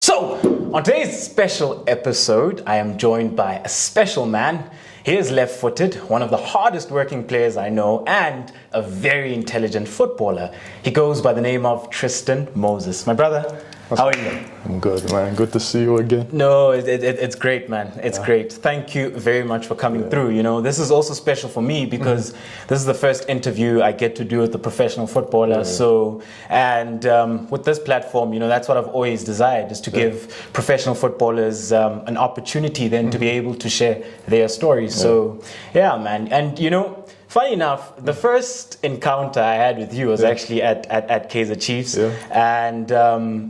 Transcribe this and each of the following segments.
So, on today's special episode, I am joined by a special man. He is left-footed, one of the hardest working players I know, and a very intelligent footballer. He goes by the name of Tristan Moses. My brother, how are you? I'm good, man. Good to see you again. No, it's great, man. It's great. Thank you very much for coming through. You know, this is also special for me because this is the first interview I get to do with a professional footballer. So, and with this platform, you know, that's what I've always desired, is to give professional footballers an opportunity then to be able to share their stories. So, yeah, man. And, you know, funny enough, the first encounter I had with you was actually at Kaizer Chiefs, and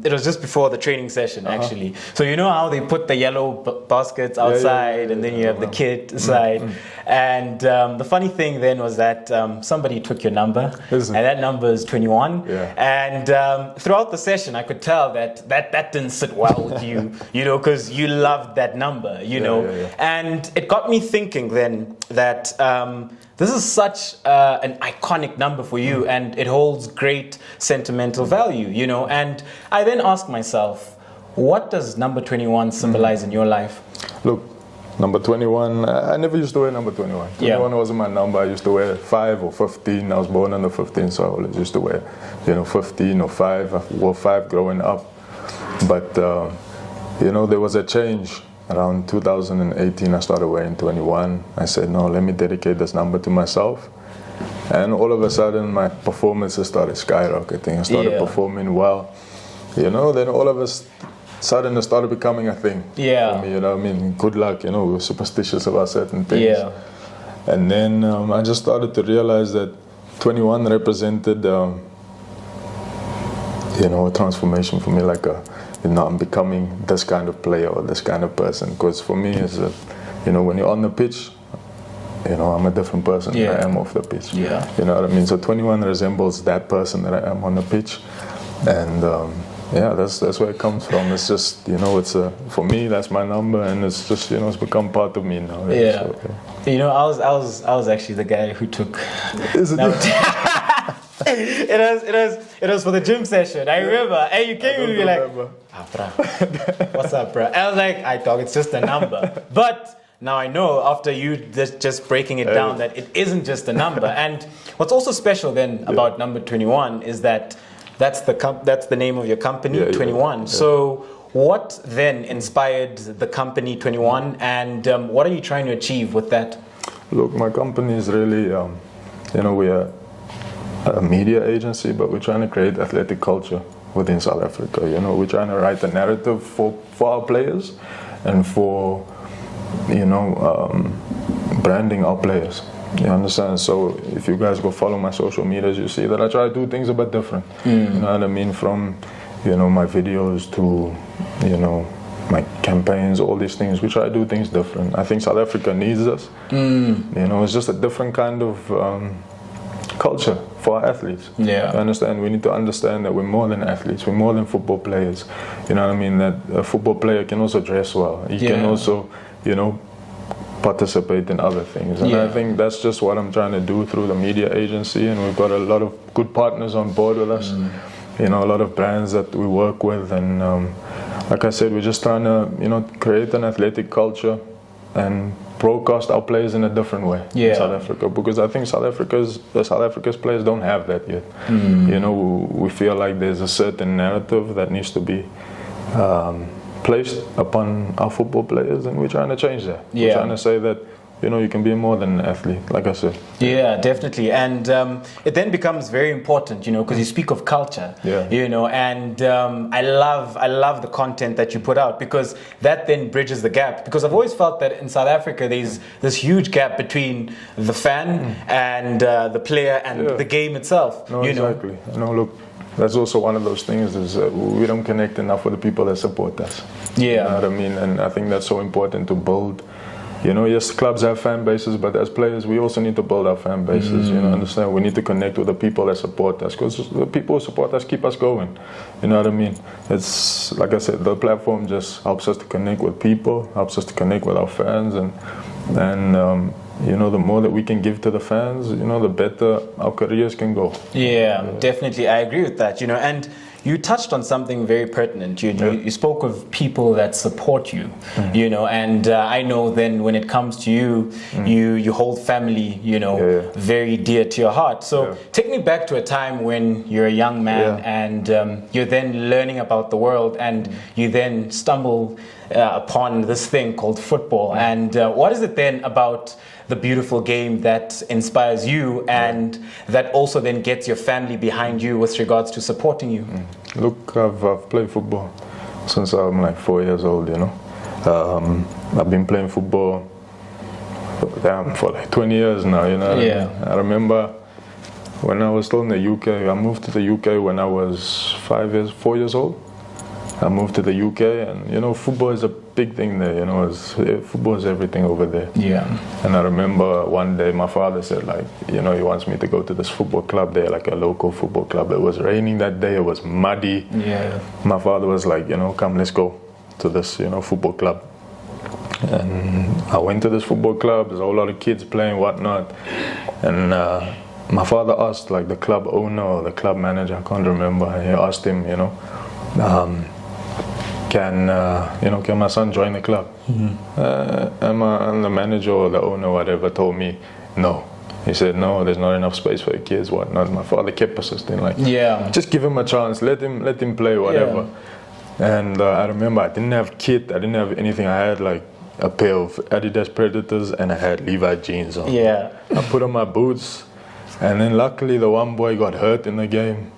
it was just before the training session, actually. So you know how they put the yellow baskets outside, and then you have the kit aside. And the funny thing then was that somebody took your number, and that number is 21. And throughout the session, I could tell that didn't sit well with you, you know, because you loved that number, you know. And it got me thinking then that this is such an iconic number for you, and it holds great sentimental value, you know. And I then asked myself, what does number 21 symbolize in your life? Look, number 21, I never used to wear number 21. 21 wasn't my number. I used to wear 5 or 15. I was born under 15, so I always used to wear, you know, 15 or 5. I wore 5 growing up. But, you know, there was a change. Around 2018, I started wearing 21. I said, no, let me dedicate this number to myself. And all of a sudden, my performances started skyrocketing. I started performing well. You know, then all of a sudden, it started becoming a thing for me. You know, I mean, good luck, you know, we were superstitious about certain things. And then I just started to realize that 21 represented, you know, a transformation for me, like you know, I'm becoming this kind of player or this kind of person. Because for me, it's you know, when you're on the pitch, you know, I'm a different person than I am off the pitch. You know what I mean? So 21 resembles that person that I am on the pitch. And yeah, that's where it comes from. It's just, you know, it's for me, that's my number, and it's just, you know, it's become part of me now. Really. So, you know, I was actually the guy who took. It was for the gym session. I remember. Hey, you came and you were like, bruh, what's up, bruh? I was like, I thought it's just a number. But now I know, after you just breaking it down, that it isn't just a number. And what's also special then about number 21 is that that's the name of your company, 21. So what then inspired the company 21, and what are you trying to achieve with that? Look, my company is really, you know, we are a media agency, but we're trying to create athletic culture within South Africa. You know, we're trying to write a narrative for our players and for, you know, branding our players. You understand? So if you guys go follow my social medias, you see that I try to do things a bit different. You know what I mean? From, you know, my videos to, you know, my campaigns, all these things. We try to do things different. I think South Africa needs us. You know, it's just a different kind of culture for our athletes. You understand? We need to understand that we're more than athletes. We're more than football players. You know what I mean? That a football player can also dress well. He can also, you know, participate in other things. And I think that's just what I'm trying to do through the media agency. And we've got a lot of good partners on board with us. You know, a lot of brands that we work with. And like I said, we're just trying to, you know, create an athletic culture and broadcast our players in a different way in South Africa, because I think South Africa's players don't have that yet. You know, we feel like there's a certain narrative that needs to be placed upon our football players, and we're trying to change that. We're trying to say that, you know, you can be more than an athlete, like I said. Yeah, definitely. And it then becomes very important, you know, because you speak of culture, you know, and I love the content that you put out, because that then bridges the gap. Because I've always felt that in South Africa, there's this huge gap between the fan and the player and the game itself. No, you exactly. No, look, that's also one of those things, is we don't connect enough with the people that support us. You know what I mean? And I think that's so important to build. You know, yes, clubs have fan bases, but as players, we also need to build our fan bases. You know, understand? We need to connect with the people that support us, because the people who support us keep us going. You know what I mean? It's, like I said, the platform just helps us to connect with people, helps us to connect with our fans, and you know, the more that we can give to the fans, you know, the better our careers can go. Yeah, definitely. I agree with that, you know, and you touched on something very pertinent. You spoke of people that support you, and I know then when it comes to you, you hold family, very dear to your heart. So take me back to a time when you're a young man and you're then learning about the world, and you then stumble upon this thing called football. And what is it then about the beautiful game that inspires you and that also then gets your family behind you with regards to supporting you? Look, I've played football since I'm like 4 years old, I've been playing football for like 20 years now, I remember when I was still in the UK, I moved to the UK when I was 4 years old. I moved to the UK, and football is a big thing there. Football is everything over there. Yeah. And I remember one day my father said, he wants me to go to this football club there, like a local football club. It was raining that day. It was muddy. Yeah. My father was like, come, let's go to this, football club. And I went to this football club. There's a whole lot of kids playing, whatnot, and my father asked like the club owner or the club manager, I can't remember. He asked him, can my son join the club? And the manager or the owner, whatever, told me no. He said no, there's not enough space for the kids, whatnot. My father kept persisting, just give him a chance, let him play, whatever. And I remember I didn't have kit, I didn't have anything. I had like a pair of Adidas Predators and I had Levi jeans on. Yeah. I put on my boots, and then luckily the one boy got hurt in the game.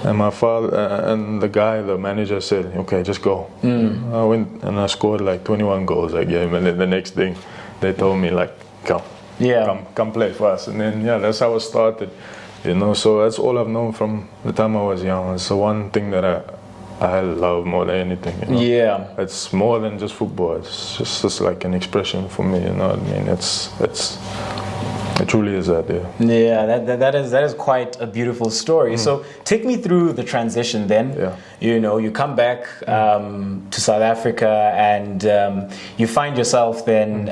And my father and the manager said, okay, just go. I went and I scored like 21 goals that game. And then the next thing, they told me like, come play for us. And then that's how it started. So that's all I've known from the time I was young. It's the one thing that I love more than anything. Yeah. It's more than just football. It's just like an expression for me. What I mean? It truly is that, Yeah, that is quite a beautiful story. So take me through the transition then. Yeah. You come back to South Africa, and you find yourself then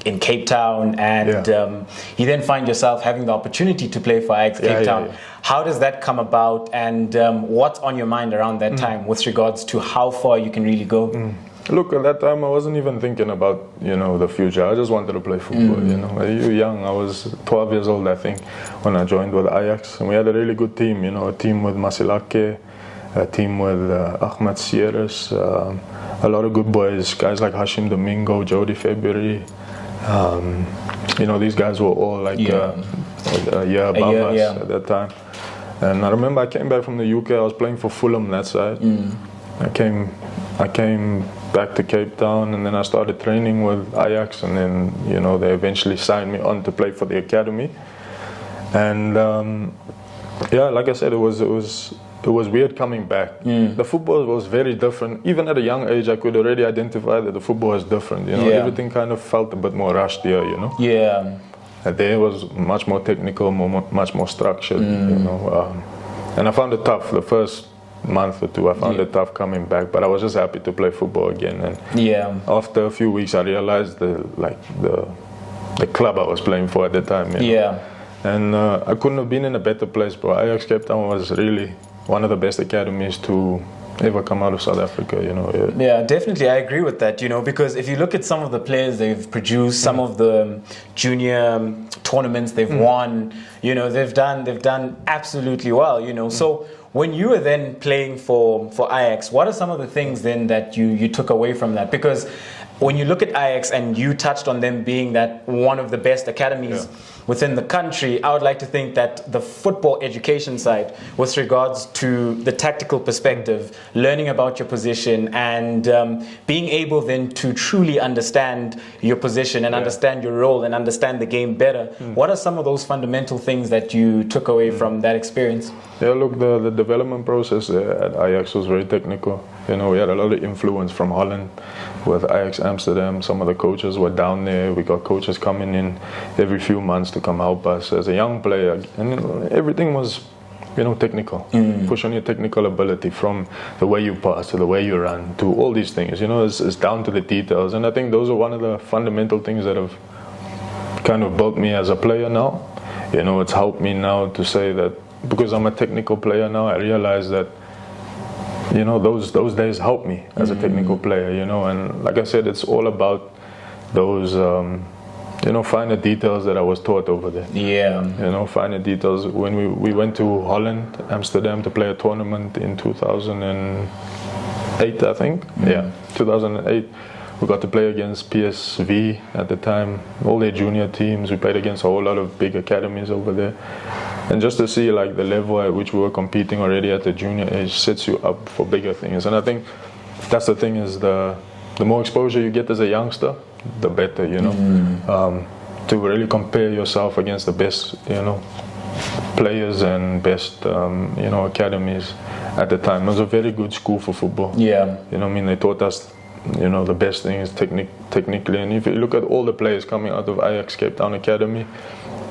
in Cape Town, and you then find yourself having the opportunity to play for Ajax Cape Town. Yeah. How does that come about, and what's on your mind around that time with regards to how far you can really go? Look, at that time I wasn't even thinking about, the future. I just wanted to play football, You're young. I was 12 years old, I think, when I joined with Ajax. And we had a really good team, a team with Masilake, a team with Ahmed Sieres, a lot of good boys, guys like Hashim Domingo, Jody February. These guys were all like a year above us at that time. And I remember I came back from the UK. I was playing for Fulham that side. I came back to Cape Town, and then I started training with Ajax, and then they eventually signed me on to play for the academy. And like I said, it was weird coming back. The football was very different. Even at a young age, I could already identify that the football was different. Everything kind of felt a bit more rushed here. Yeah. There was much more technical, much more structured. And I found it tough the first month or two. I found it tough coming back, but I was just happy to play football again. And after a few weeks, I realized the club I was playing for at the time. And I couldn't have been in a better place, bro. Ajax Cape Town was really one of the best academies to ever come out of South Africa. Yeah, definitely, I agree with that. Because if you look at some of the players they've produced, some of the junior tournaments they've won, they've done absolutely well. So when you were then playing for Ajax, what are some of the things then that you took away from that? Because when you look at Ajax, and you touched on them being that one of the best academies within the country, I would like to think that the football education side, with regards to the tactical perspective, learning about your position, and being able then to truly understand your position and understand your role and understand the game better. What are some of those fundamental things that you took away from that experience? Yeah, look, the development process at Ajax was very technical. We had a lot of influence from Holland with Ajax Amsterdam. Some of the coaches were down there. We got coaches coming in every few months to come help us as a young player. And everything was, technical. Push on your technical ability, from the way you pass to the way you run to all these things. It's down to the details. And I think those are one of the fundamental things that have kind of built me as a player now. It's helped me now to say that because I'm a technical player now, I realize that, you know, those days helped me as a technical player, you know, and like I said, it's all about those, you know, finer details that I was taught over there. Yeah. You know, finer details. When we went to Holland, Amsterdam, to play a tournament in 2008, I think. Yeah, 2008. We got to play against PSV at the time, all their junior teams. We played against a whole lot of big academies over there. And just to see like the level at which we were competing already at the junior age sets you up for bigger things. And I think that's the thing, is the more exposure you get as a youngster, the better, you know. To really compare yourself against the best, you know, players and best, you know, academies at the time. It was a very good school for football. Yeah. You know what I mean? They taught us, you know, the best thing is technically. And if you look at all the players coming out of Ajax Cape Town Academy,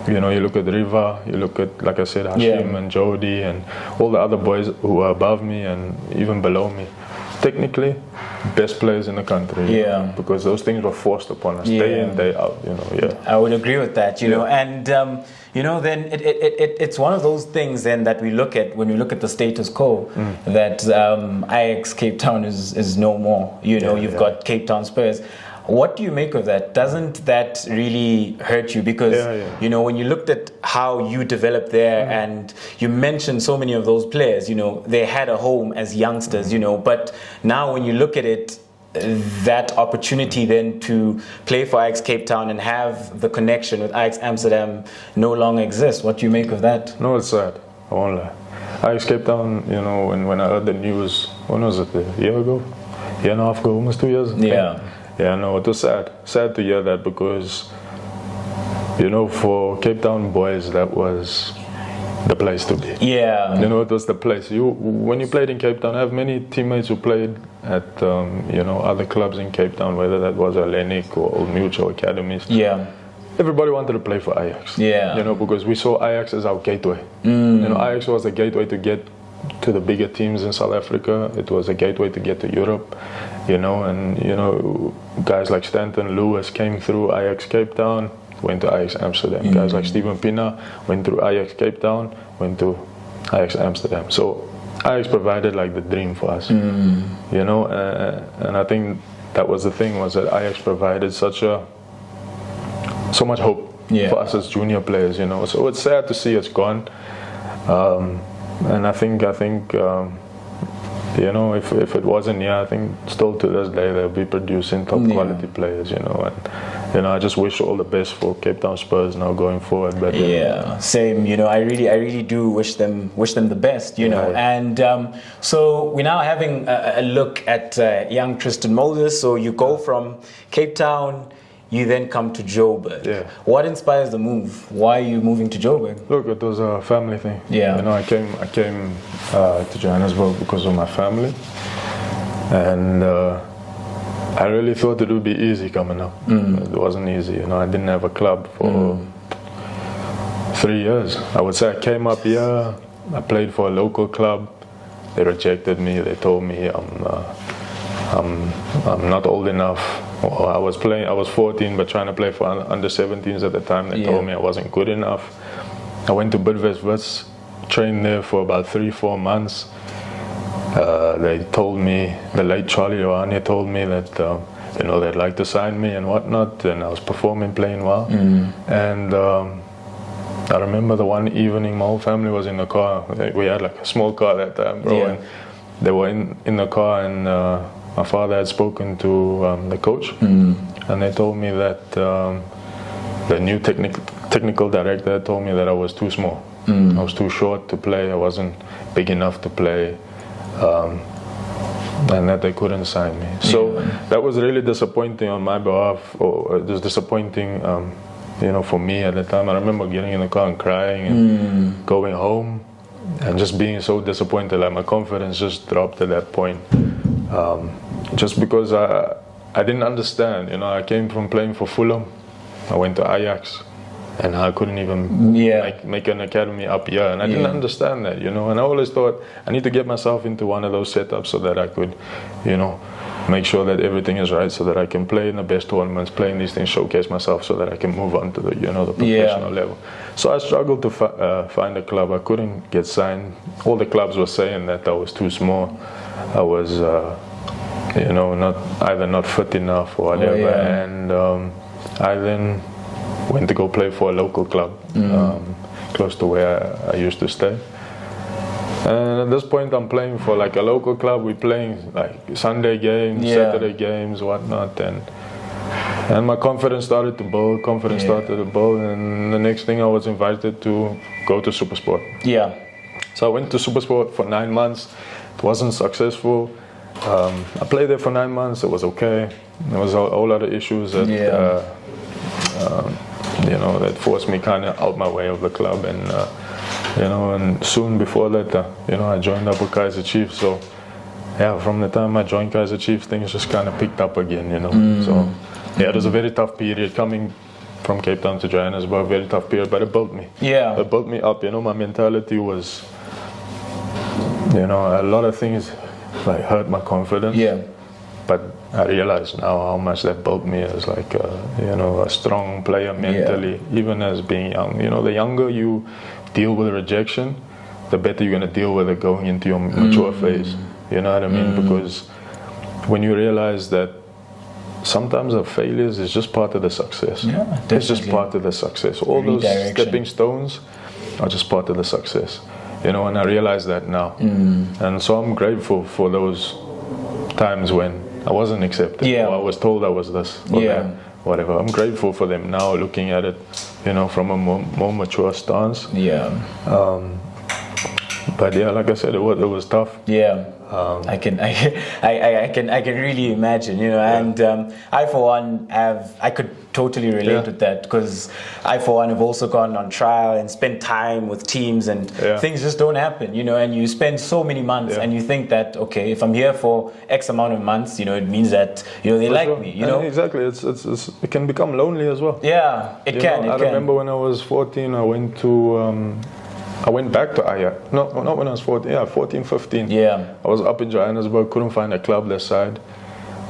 you know, you look at Riva, you look at, like I said, Hashim and Jody and all the other boys who are above me and even below me. Technically, best players in the country. Yeah. Because those things were forced upon us day in, day out, you know. Yeah. I would agree with that, you know, and you know, then it's one of those things then that we look at when we look at the status quo, that Ajax Cape Town is no more. You know, you've got Cape Town Spurs. What do you make of that? Doesn't that really hurt you? Because, you know, when you looked at how you developed there and you mentioned so many of those players, you know, they had a home as youngsters, you know, but now when you look at it, that opportunity then to play for Ajax Cape Town and have the connection with Ajax Amsterdam no longer exists. What do you make of that? No, it's sad. I won't lie. Ajax Cape Town, you know, when I heard the news, when was it? A year ago? Year and a half ago, almost 2 years? Yeah. Yeah, no, it was sad. Sad to hear that, because, you know, for Cape Town boys, that was the place to be. Yeah. You know, it was the place. When you played in Cape Town, I have many teammates who played at, you know, other clubs in Cape Town, whether that was Hellenic or Old Mutual Academies. Yeah. Everybody wanted to play for Ajax. Yeah. You know, because we saw Ajax as our gateway. You know, Ajax was the gateway to get to the bigger teams in South Africa. It was a gateway to get to Europe, you know, and, you know, guys like Stanton Lewis came through Ajax Cape Town, went to Ajax Amsterdam. Guys like Steven Pina went through Ajax Cape Town, went to Ajax Amsterdam. So Ajax provided like the dream for us, you know, and I think that was the thing, was that Ajax provided so much hope for us as junior players, you know. So it's sad to see it's gone. And I think you know, if it wasn't here, I think still to this day they'll be producing top quality players, you know. And, you know, I just wish all the best for Cape Town Spurs now going forward. But same. You know, I really do wish them the best. You know, and so we're now having a look at young Tristan Moses. So you go from Cape Town. You then come to Joburg. Yeah. What inspires the move? Why are you moving to Joburg? Look, it was a family thing. Yeah. You know, I came to Johannesburg because of my family, and I really thought it would be easy coming up. It wasn't easy. You know, I didn't have a club for 3 years. I would say I came up here. I played for a local club. They rejected me. They told me I'm not old enough. Well, I was 14, but trying to play for under 17s at the time. They told me I wasn't good enough. I went to Bidvest, trained there for about 3-4 months. They told me, the late Charlie Johanne told me that, you know, they'd like to sign me and whatnot, and I was performing, playing well. And I remember the one evening, my whole family was in the car. We had like a small car at that time, bro, and they were in the car, and my father had spoken to the coach, and they told me that the new technical director had told me that I was too small. I was too short to play. I wasn't big enough to play, and that they couldn't sign me. So that was really disappointing on my behalf, or it was disappointing, you know, for me at the time. I remember getting in the car and crying and going home and just being so disappointed. Like my confidence just dropped at that point. Just because I didn't understand, you know. I came from playing for Fulham, I went to Ajax, and I couldn't even make an academy up here, and I didn't understand that, you know. And I always thought I need to get myself into one of those setups so that I could, you know, make sure that everything is right so that I can play in the best tournaments, play in these things, showcase myself so that I can move on to the, the professional level. So I struggled to find a club. I couldn't get signed. All the clubs were saying that I was too small. I was, not fit enough or whatever. And I then went to go play for a local club close to where I used to stay. And at this point, I'm playing for like a local club. We're playing like Sunday games, Saturday games, whatnot, and my confidence started to build. And the next thing I was invited to go to Supersport. Yeah. So I went to Supersport for 9 months. It wasn't successful. I played there for 9 months. It was okay. There was a whole lot of issues that that forced me kind of out my way of the club, and and soon before that, I joined up with Kaizer Chiefs. So, from the time I joined Kaizer Chiefs, things just kind of picked up again, So, it was a very tough period coming from Cape Town to Johannesburg, very tough period, but it built me. Yeah. It built me up, my mentality was, a lot of things like hurt my confidence. Yeah. But I realize now how much that built me as like a strong player mentally, even as being young. The younger you deal with rejection, the better you're going to deal with it going into your mature phase. You know what I mean? Because when you realize that sometimes the failures is just part of the success. Yeah, definitely. It's just part of the success. All those stepping stones are just part of the success. And I realize that now. And so I'm grateful for those times when I wasn't accepted, or I was told I was this or that, whatever. I'm grateful for them now, looking at it, from a more mature stance. Yeah. But like I said, it was tough. Yeah. I can really imagine, and I for one I could totally relate with that, because I for one have also gone on trial and spent time with teams, and things just don't happen, and you spend so many months and you think that, okay, if I'm here for X amount of months, it means that they like me, Exactly. It can become lonely as well. Yeah, it can. I remember when I was 14, I went back to Ajax. No, not when I was 14. 14, 15. Yeah. I was up in Johannesburg, couldn't find a club that side.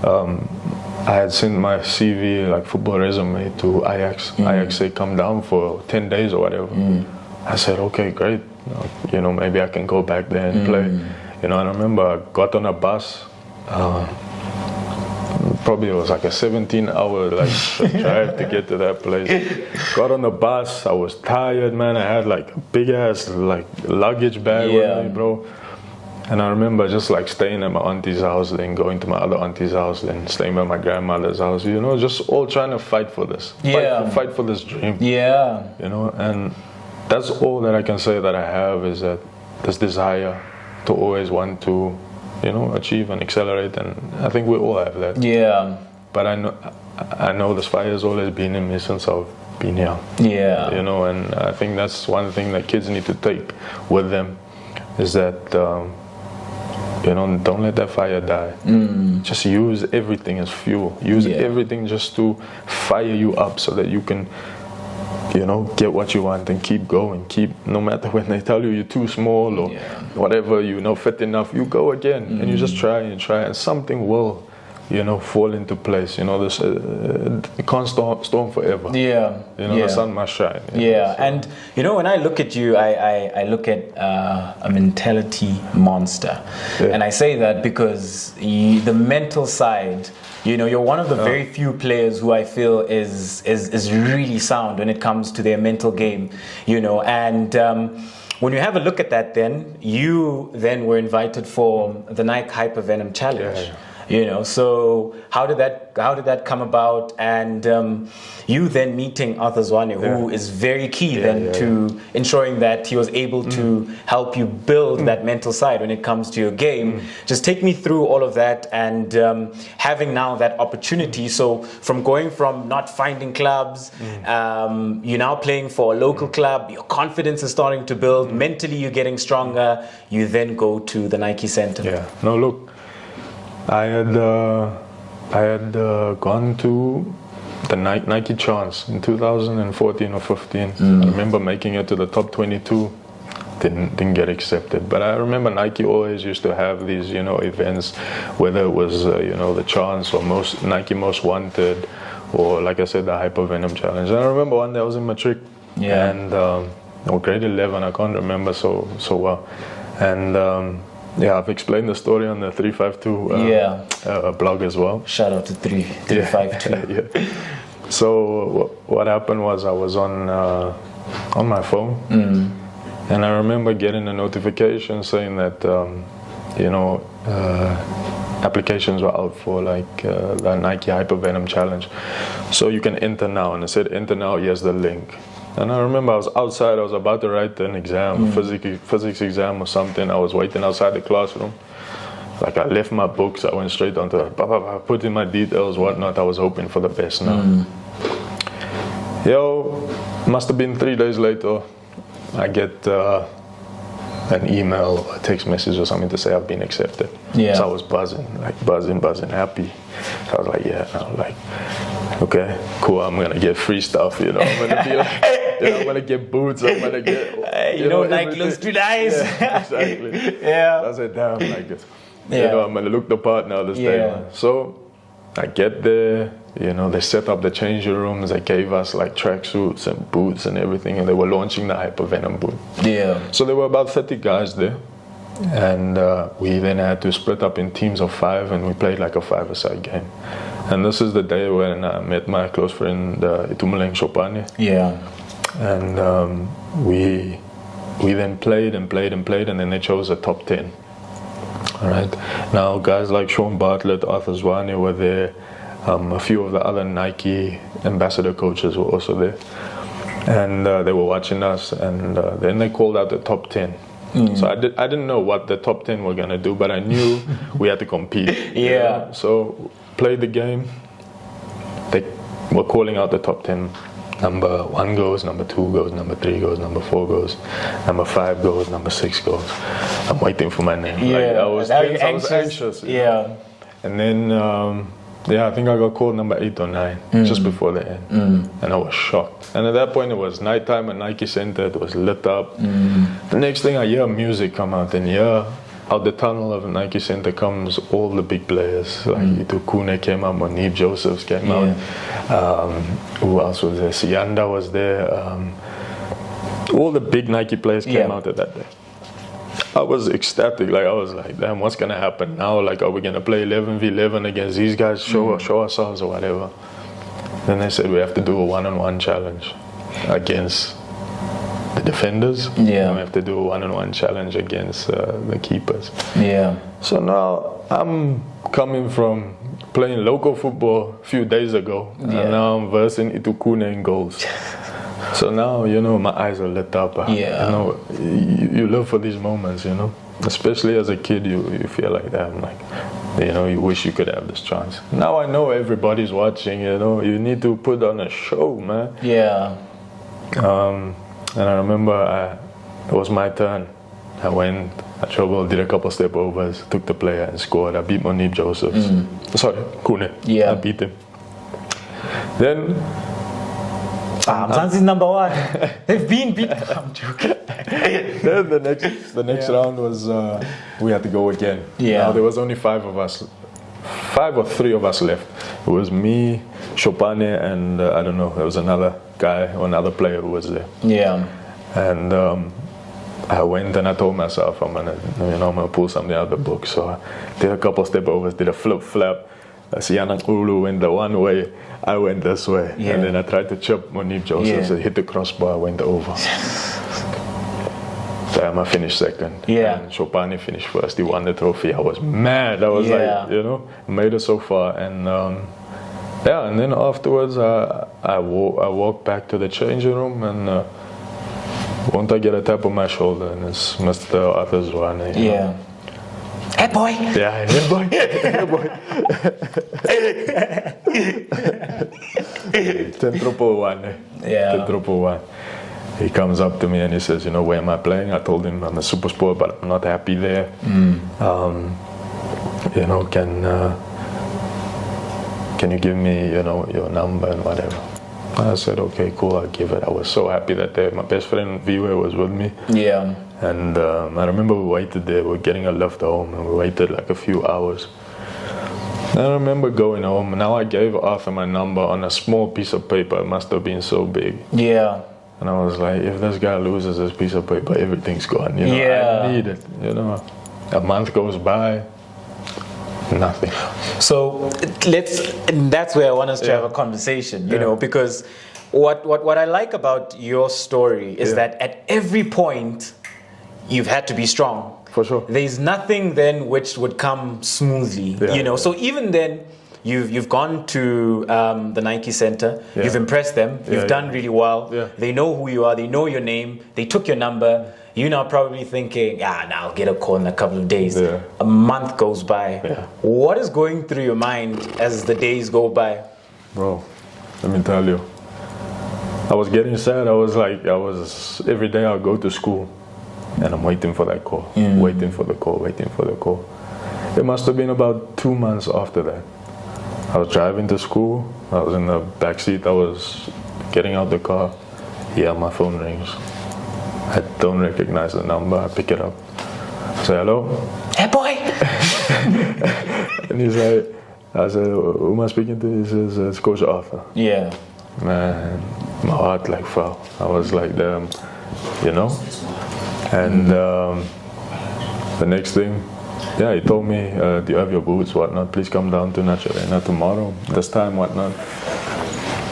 I had sent my CV, like football resume, to Ajax. Ajax said, come down for 10 days or whatever. I said, okay, great. Maybe I can go back there and play. And I remember I got on a bus. Probably it was like a 17-hour drive to get to that place. Got on the bus. I was tired, man. I had like a big ass luggage bag with me, bro. And I remember just staying at my auntie's house, then going to my other auntie's house, then staying at my grandmother's house. Just all trying to fight for this. Fight for this dream. Yeah. And that's all that I can say that I have, is that this desire to always want to achieve and accelerate, and I think we all have that. Yeah. But I know this fire has always been in me since I've been young. Yeah. And I think that's one thing that kids need to take with them, is that don't let that fire die. Just use everything as fuel. Use everything just to fire you up, so that you can get what you want and keep going. No matter when they tell you you're too small or whatever, fit enough, you go again and you just try and something will, fall into place. This it can't storm forever. The sun must shine. And when I look at you, I look at a mentality monster, and I say that because the mental side. You're one of the very few players who I feel is really sound when it comes to their mental game, and when you have a look at that, then you were invited for the Nike Hypervenom challenge. So how did that come about? And you then meeting Arthur Zwane, who is very key to ensuring that he was able to help you build that mental side when it comes to your game. Just take me through all of that, and having now that opportunity. So from going from not finding clubs, you're now playing for a local club, your confidence is starting to build, mentally you're getting stronger, you then go to the Nike Center. No, look, I had gone to the Nike Chance in 2014 or 15. I remember making it to the top 22 didn't get accepted. But I remember Nike always used to have these, you know, events, whether it was, you know, the Chance or Nike Most Wanted, or like I said, the Hypervenom Challenge. And I remember one day I was in matric, and or grade 11, I can't remember so well. And yeah, I've explained the story on the 352 blog as well. Shout out to 352. Yeah. So what happened was I was on my phone, and I remember getting a notification saying that you know, applications were out for like the Nike Hypervenom Challenge. So you can enter now, and it said enter now, here's the link. And I remember I was outside, I was about to write an exam, physics exam or something. I was waiting outside the classroom. Like I left my books, I went straight onto it, put in my details, whatnot. I was hoping for the best now. Yo, must have been 3 days later, I get an email or a text message or something to say I've been accepted. Yeah. So I was buzzing, happy. So I was like, yeah, I was like, okay, cool, I'm gonna get free stuff, you know, I'm gonna be like, you know, I'm gonna get boots, I'm gonna get, you know, Nike looks too nice. Yeah, exactly. Yeah. So I said, damn, like this. You know, I'm gonna look the part now this day, man. So I get there, you know, they set up the changing rooms, they gave us like tracksuits and boots and everything, and they were launching the Hypervenom boot. Yeah. So there were about 30 guys there, and we then had to split up in teams of 5, and we played like a 5-a-side game. And this is the day when I met my close friend Itumeleng Shopane. Yeah. And we then played and played and played, and then they chose a top 10. All right. Now guys like Sean Bartlett, Arthur Zwane were there. A few of the other Nike ambassador coaches were also there, and they were watching us. And then they called out the top 10. So I didn't know what the top 10 were gonna do, but I knew we had to compete. Yeah. Know? So played the game. They were calling out the top 10. Number 1 goes, number 2 goes, number 3 goes, number 4 goes, number 5 goes, number 6 goes. I'm waiting for my name. Yeah. Like, I was tense, I was anxious. Yeah. And then, I think I got called number 8 or 9, just before the end. And I was shocked. And at that point, it was nighttime at Nike Center. It was lit up. The next thing I hear music come out, and out the tunnel of Nike Center comes all the big players. Like Itukune came out, Monip Josephs came out. Who else was there? Sianda was there. All the big Nike players came out at that day. I was ecstatic. Like I was like, damn, what's gonna happen now? Like, are we gonna play 11v11 against these guys? Show ourselves or whatever. Then they said we have to do a 1-on-1 challenge against the defenders. Yeah. And we have to do a 1-on-1 challenge against the keepers. Yeah. So now I'm coming from playing local football a few days ago, and now I'm versing Itukune in goals. So now, you know, my eyes are lit up. You know, you live for these moments, you know. Especially as a kid, you feel like that. I'm like, you know, you wish you could have this chance. Now I know everybody's watching, you know. You need to put on a show, man. Yeah. And I remember it was my turn. I went, I traveled, did a couple step overs, took the player and scored. I beat Monip Josephs. Sorry, Kune. Yeah. I beat him. Then Mzansi's number 1. They've been beaten. I'm joking. Then the next round was we had to go again. Yeah. Now there was only 5 of us, 5 or 3 of us left. It was me, Shopane, and I don't know. There was another guy or another player who was there. Yeah. And I went and I told myself I'm gonna pull something out of the book. So I did a couple step overs, did a flip flap. Siana Ulu went the one way, I went this way. Yeah. And then I tried to chip Monip Joseph, so hit the crossbar, went over. Damn, I finished second. Yeah. And Chopani finished first. He won the trophy. I was mad. I was like, you know, made it so far. And and then afterwards I walked back to the changing room, and won't I get a tap on my shoulder, and it's Mr. Arthur Zwane. Yeah. Hey boy! Yeah, hey boy! Hey boy! 10-1. Yeah. 10-1. He comes up to me and he says, you know, where am I playing? I told him I'm a super sport, but I'm not happy there. You know, can you give me, you know, your number and whatever? I said, okay, cool, I'll give it. I was so happy that day. My best friend, Viwe, was with me. Yeah. And I remember we waited there. We were getting a lift home, and we waited like a few hours. And I remember going home. Now I gave Arthur my number on a small piece of paper. It must have been so big. Yeah. And I was like, if this guy loses this piece of paper, everything's gone. You know, Yeah. I need it. You know, a month goes by, nothing. So that's where I want us to have a conversation, you know, because what I like about your story is that at every point you've had to be strong. For sure. There's nothing then which would come smoothly, you know. So even then, you've gone to the Nike Center. Yeah. You've impressed them. You've done really well. Yeah. They know who you are. They know your name. They took your number. You're now probably thinking, now I'll get a call in a couple of days. Yeah. A month goes by. Yeah. What is going through your mind as the days go by? Bro, let me tell you. I was getting sad. Every day I'll go to school and I'm waiting for that call. Waiting for the call. It must have been about 2 months after that. I was driving to school. I was in the back seat. I was getting out the car. Yeah, my phone rings. I don't recognize the number. I pick it up. I say, hello? Hey, boy! And I said, who am I speaking to? He says, it's Coach Arthur. Yeah. Man, my heart like fell. I was like, damn, you know? And the next thing, he told me, do you have your boots, whatnot? Please come down to Nacharena tomorrow, this time, whatnot.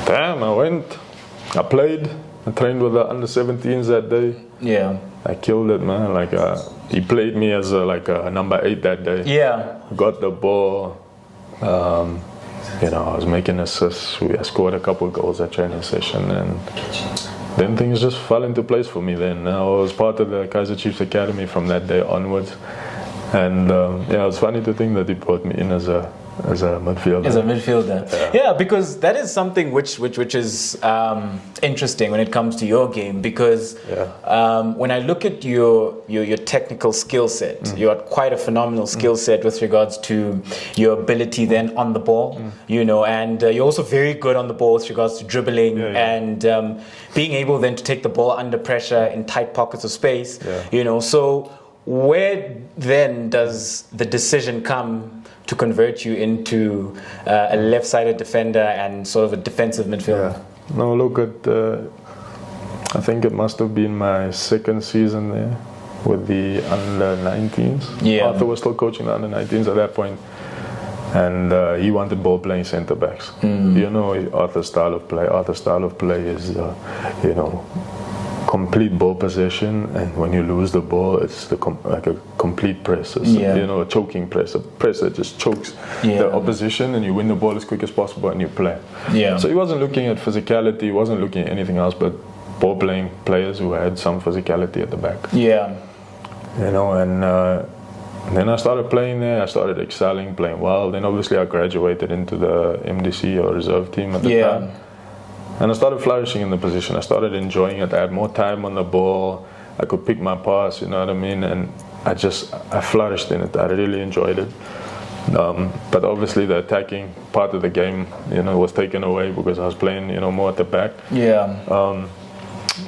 Damn, I went. I played. I trained with the under-17s that day. Yeah. I killed it, man. Like he played me as a number 8 that day. Yeah. Got the ball. You know, I was making assists. I scored a couple of goals at training session, and then things just fell into place for me. Then I was part of the Kaizer Chiefs Academy from that day onwards, and it was funny to think that he brought me in as a midfielder. As a midfielder, yeah, because that is something which is interesting when it comes to your game. Because when I look at your technical skill set, you got quite a phenomenal skill set with regards to your ability then on the ball, you know, and you're also very good on the ball with regards to dribbling and being able then to take the ball under pressure in tight pockets of space, you know. So where then does the decision come to convert you into a left-sided defender and sort of a defensive midfielder? Yeah. No, look at, I think it must have been my second season there with the under-19s. Yeah. Arthur was still coaching the under-19s at that point. And he wanted ball-playing centre-backs. You know Arthur's style of play. Arthur's style of play is, you know, complete ball possession, and when you lose the ball, it's like a complete press. It's you know, a choking press. A press that just chokes the opposition, and you win the ball as quick as possible, and you play. Yeah. So he wasn't looking at physicality. He wasn't looking at anything else but ball-playing players who had some physicality at the back. Yeah. You know, and then I started playing there. I started excelling, playing well. Then obviously I graduated into the MDC or reserve team at the time. And I started flourishing in the position. I started enjoying it. I had more time on the ball. I could pick my pass, you know what I mean? And I flourished in it. I really enjoyed it. But obviously the attacking part of the game, you know, was taken away because I was playing, you know, more at the back. Yeah.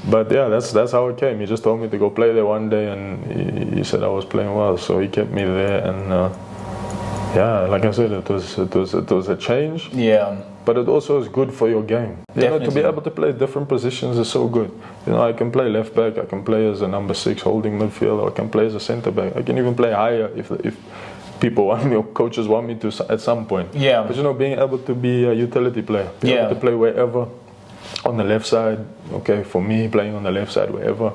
But yeah, that's how it came. He just told me to go play there one day, and he said I was playing well, so he kept me there. And yeah, like I said, it was a change. Yeah. But it also is good for your game. You know, to be able to play different positions is so good. You know, I can play left back, I can play as a number 6 holding midfield, or I can play as a centre back. I can even play higher if people want me, or coaches want me to at some point. Yeah. But you know, being able to be a utility player, being able to play wherever, on the left side. Okay, for me, playing on the left side wherever.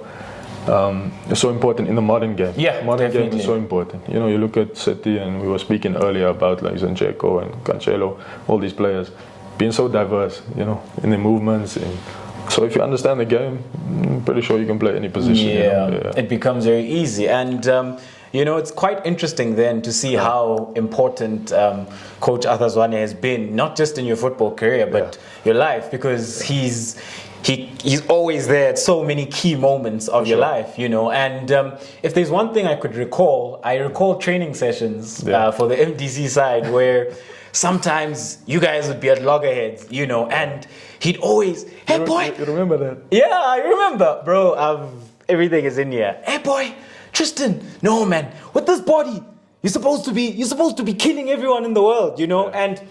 It's so important in the modern game. Yeah, modern game is so important. You know, you look at City, and we were speaking earlier about like Zinchenko and Cancelo, all these players being so diverse, you know, in their movements. So if you understand the game, I'm pretty sure you can play any position. Yeah, you know? It becomes very easy. And you know, it's quite interesting then to see how important Coach Arthur Zwane has been, not just in your football career, but your life, because he's always there at so many key moments of your life, you know. And if there's one thing I recall training sessions for the MDC side where sometimes you guys would be at loggerheads, you know, and he'd always, hey boy. You remember that? Yeah, I remember. Bro, everything is in here. Hey boy, Tristan, no man, with this body, you're supposed to be killing everyone in the world, you know, and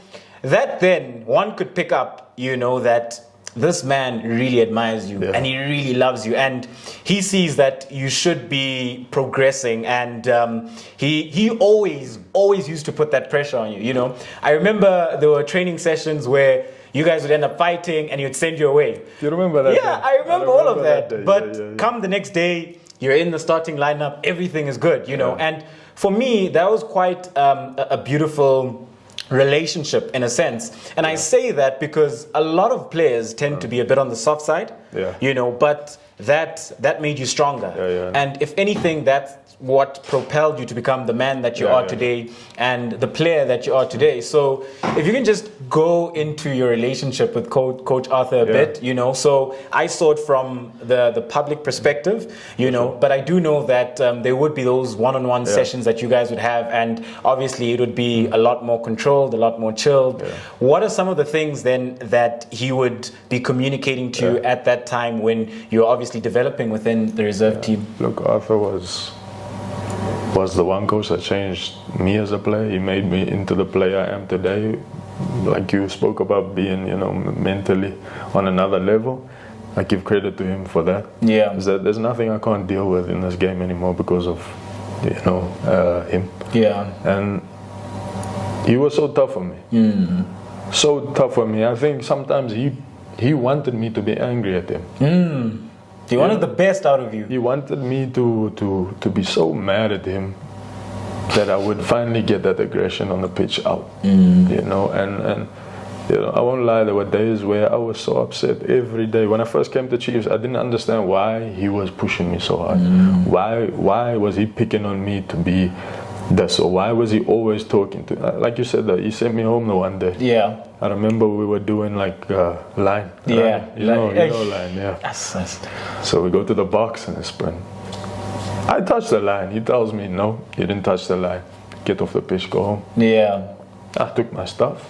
that then one could pick up, you know, that this man really admires you and he really loves you, and he sees that you should be progressing, and he always used to put that pressure on you, you know. I remember there were training sessions where you guys would end up fighting and he'd send you away. You remember that? Yeah, I remember all of that. Day. But come the next day, you're in the starting lineup, everything is good, you know. And for me, that was quite a beautiful relationship in a sense, and I say that because a lot of players tend to be a bit on the soft side, you know, but that made you stronger, and if anything, that's what propelled you to become the man that you are today and the player that you are today. So if you can just go into your relationship with Coach Arthur a bit, you know, so I saw it from the public perspective, you know, but I do know that there would be those one-on-one sessions that you guys would have, and obviously it would be a lot more controlled, a lot more chilled. What are some of the things then that he would be communicating to you at that time when you're obviously developing within the reserve team? Look, Arthur was the one coach that changed me as a player. He made me into the player I am today. Like you spoke about being, you know, mentally on another level. I give credit to him for that. Yeah. There's nothing I can't deal with in this game anymore because of, you know, him. Yeah. And he was so tough on me. So tough on me. I think sometimes he wanted me to be angry at him. He wanted the best out of you. He wanted me to be so mad at him that I would finally get that aggression on the pitch out. You know, and you know, I won't lie, there were days where I was so upset every day. When I first came to Chiefs, I didn't understand why he was pushing me so hard. Why was he picking on me to be this, or why was he always talking to, like you said, he sent me home the one day. Yeah. I remember we were doing like line. Yeah. You know line, Yes. So we go to the box and sprint. I touched the line. He tells me, no, you didn't touch the line. Get off the pitch, go home. Yeah. I took my stuff.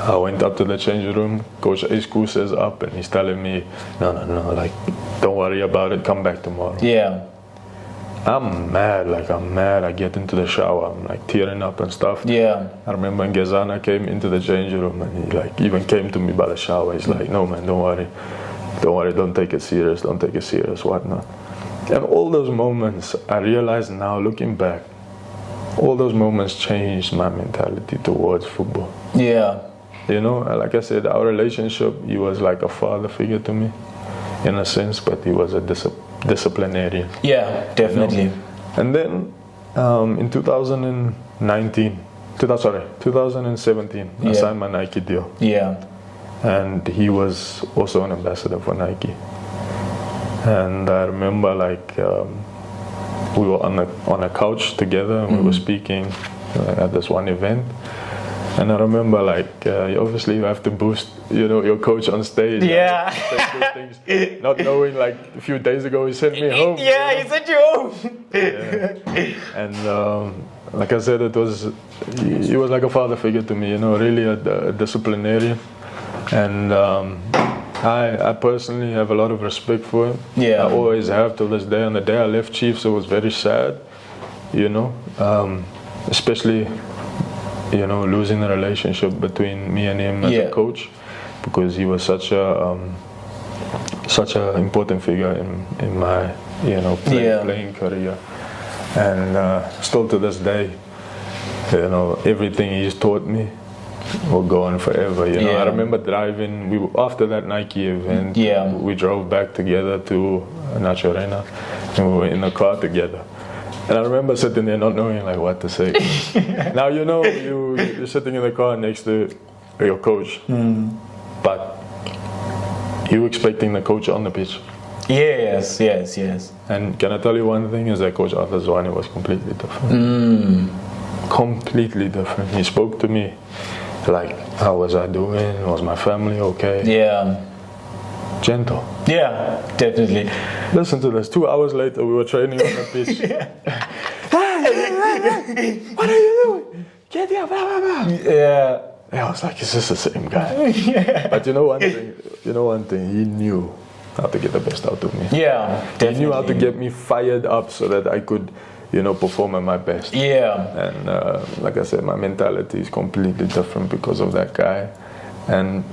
I went up to the changing room. Coach Escu says up, and he's telling me, no, like, don't worry about it. Come back tomorrow. Yeah. I'm mad. I get into the shower. I'm like tearing up and stuff. Yeah. I remember when Gezana came into the changing room, and he like even came to me by the shower. He's like, no man, don't worry, don't take it serious, whatnot. And all those moments, I realize now, looking back, all those moments changed my mentality towards football. Yeah. You know, like I said, our relationship, he was like a father figure to me, in a sense, but he was a disciplinarian. Yeah, definitely. You know? And then in 2017, I signed my Nike deal. Yeah. And he was also an ambassador for Nike. And I remember like we were on a couch together, and we were speaking at this one event. And I remember like obviously you have to boost, you know, your coach on stage. Yeah. Things, not knowing like a few days ago he sent me home. Yeah, he sent you home. And like I said, he was like a father figure to me, you know, really a disciplinarian. And I personally have a lot of respect for him. Yeah. I always have till this day. On the day I left Chiefs, it was very sad, you know, especially, you know, losing the relationship between me and him as a coach, because he was such a important figure in my, you know, playing career. And still to this day, you know, everything he's taught me will go on forever. You know, I remember driving. After that Nike event, we drove back together to Nacho Arena, and we were in the car together. And I remember sitting there not knowing like what to say. Now, you know, you're sitting in the car next to your coach, but you expecting the coach on the pitch. Yes. And can I tell you one thing, is that Coach Arthur Zwane was completely different. Completely different. He spoke to me like, how was I doing? Was my family okay? Yeah. Gentle. Yeah, definitely. Listen to this. 2 hours later, we were training on the pitch. What are you doing? get here, blah, blah, blah. Yeah. And I was like, is this the same guy? But you know one thing, he knew how to get the best out of me. Yeah, definitely. He knew how to get me fired up so that I could, perform at my best. Yeah. And like I said, my mentality is completely different because of that guy. And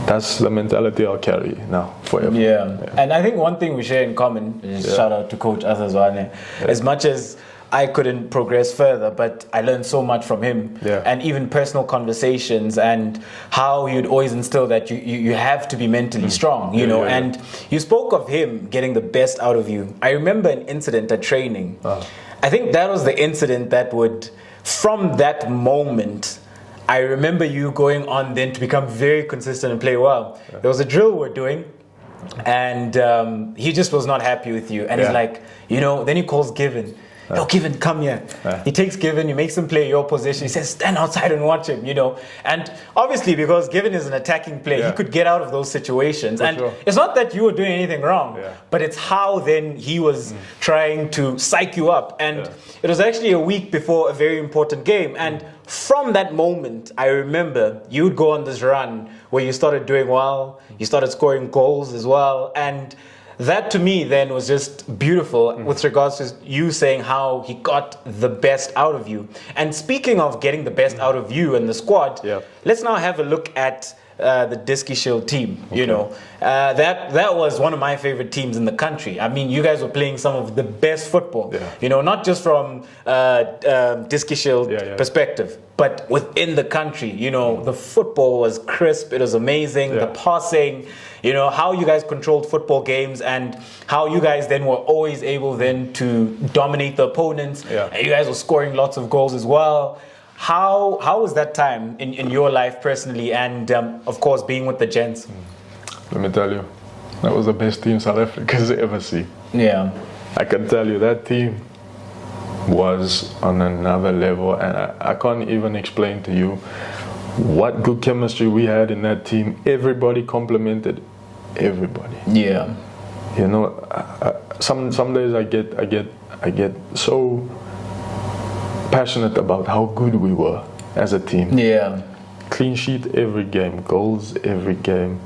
that's the mentality I'll carry now forever. Yeah. And I think one thing we share in common, shout out to Coach Azazwane, as much as I couldn't progress further, but I learned so much from him, and even personal conversations, and how he'd always instill that you have to be mentally strong, you know. And you spoke of him getting the best out of you. I remember an incident at training. I think that was the incident that would, from that moment, I remember you going on then to become very consistent and play well. There was a drill we were doing, and he just was not happy with you, and he's like, then he calls Given. Yo, Given, come here. He takes Given, he makes him play your position. He says, stand outside and watch him, And obviously, because Given is an attacking player, he could get out of those situations. It's not that you were doing anything wrong, but it's how then he was trying to psych you up. And it was actually a week before a very important game. And from that moment, I remember you would go on this run where you started doing well, you started scoring goals as well. And that to me then was just beautiful with regards to you saying how he got the best out of you. And speaking of getting the best out of you and the squad, let's now have a look at the Diski Shield team. That was one of my favorite teams in the country. I mean, you guys were playing some of the best football, not just from Diski Shield perspective, but within the country. The football was crisp, it was amazing, the passing, how you guys controlled football games, and how you guys then were always able then to dominate the opponents, and you guys were scoring lots of goals as well. How was that time in your life personally, and of course being with the gents? Let me tell you, that was the best team South Africa's ever seen. Yeah. I can tell you that team was on another level, and I can't even explain to you what good chemistry we had in that team. Everybody complimented everybody. Yeah. Some days I get so passionate about how good we were as a team. Yeah. Clean sheet every game, goals every game,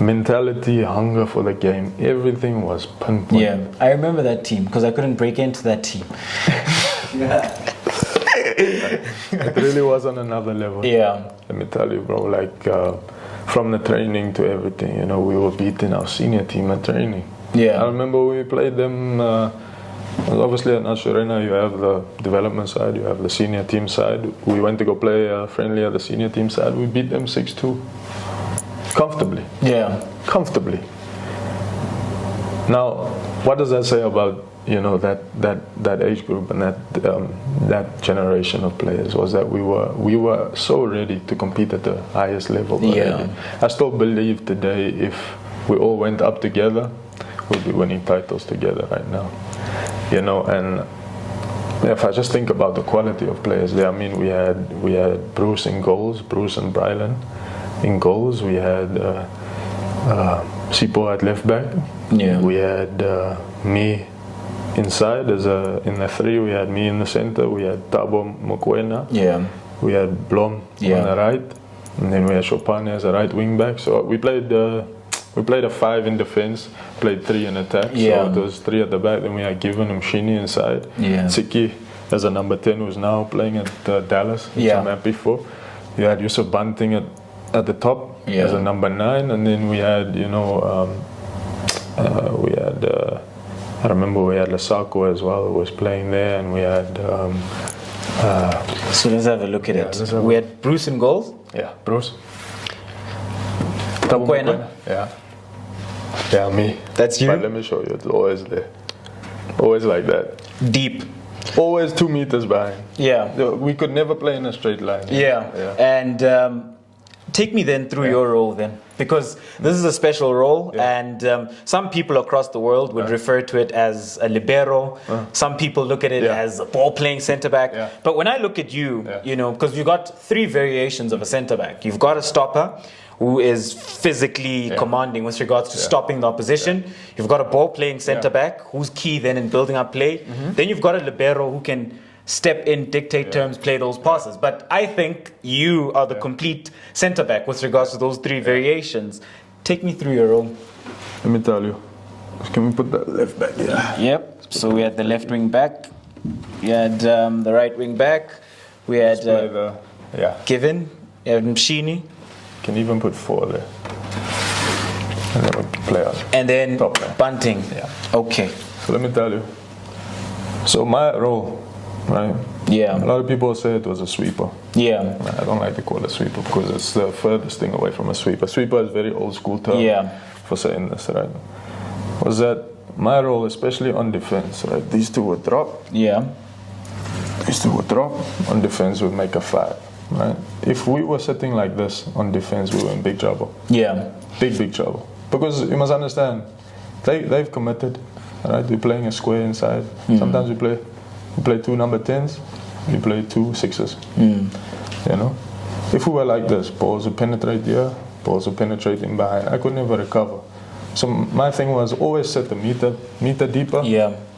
mentality, hunger for the game, everything was pinpoint. Yeah, I remember that team because I couldn't break into that team. It really was on another level. Yeah. Let me tell you, bro, like from the training to everything, we were beating our senior team at training. Yeah. I remember we played them, obviously at Naturena you have the development side, you have the senior team side. We went to go play friendly at the senior team side, we beat them 6-2. Comfortably. Yeah. Comfortably. Now, what does that say about that age group and that generation of players? Was that we were so ready to compete at the highest level already. Yeah. I still believe today if we all went up together, we'll be winning titles together right now. And if I just think about the quality of players there, I mean, we had Bruce in goals, Bruce and Brylan in goals. We had Sipo at left back. Yeah. We had me inside in the three. We had me in the center. We had Tabo Mokwena. Yeah. We had Blom on the right, and then we had Chopin as a right wing back. So we played a 5 in defense, played 3 in attack. Yeah. So those 3 at the back. Then we had Given Mshini inside. Yeah. Tsiki as a number 10 who's now playing at Dallas, which I'm happy for. You had Yusuf Bunting at the top as a number 9, and then we had I remember we had Lasako as well who was playing there, and we had so let's have a look at it. We had Bruce in goals. Yeah, Bruce. Mokwena. Yeah, me. That's you. But let me show you, it's always there. Always like that. Deep. Always 2 meters behind. Yeah. We could never play in a straight line. Yeah. And take me then through your role then, because this is a special role, and some people across the world would refer to it as a libero. Some people look at it as a ball-playing centre-back. But when I look at you, because you've got 3 variations of a centre-back. You've got a stopper who is physically commanding with regards to stopping the opposition. You've got a ball-playing centre-back who's key then in building up play. Then you've got a libero who can step in, dictate terms, play those passes. But I think you are the complete centre back with regards to those three variations. Take me through your role. Let me tell you. Can we put the left back here? Yep. So we had the left wing back. We had the right wing back. We had Given. We had Mshini. Can even put 4 there. And then we play out. And then Top man. Bunting. Yeah. Okay. So let me tell you. So my role, right? Yeah. A lot of people say it was a sweeper. Yeah. I don't like to call it a sweeper because it's the furthest thing away from a sweeper. Sweeper is very old school term for saying this, right? Was that my role, especially on defense, right? These two would drop. Yeah. These two would drop. On defense, would make a 5, right? If we were sitting like this on defense, we were in big trouble. Yeah. Big trouble. Because you must understand, they've committed, right? We're playing a square inside. Sometimes we play 2 number 10s, we play 2 6s. You know? If we were like this, balls would penetrate here, balls would penetrate in behind. I could never recover. So my thing was always set the meter deeper,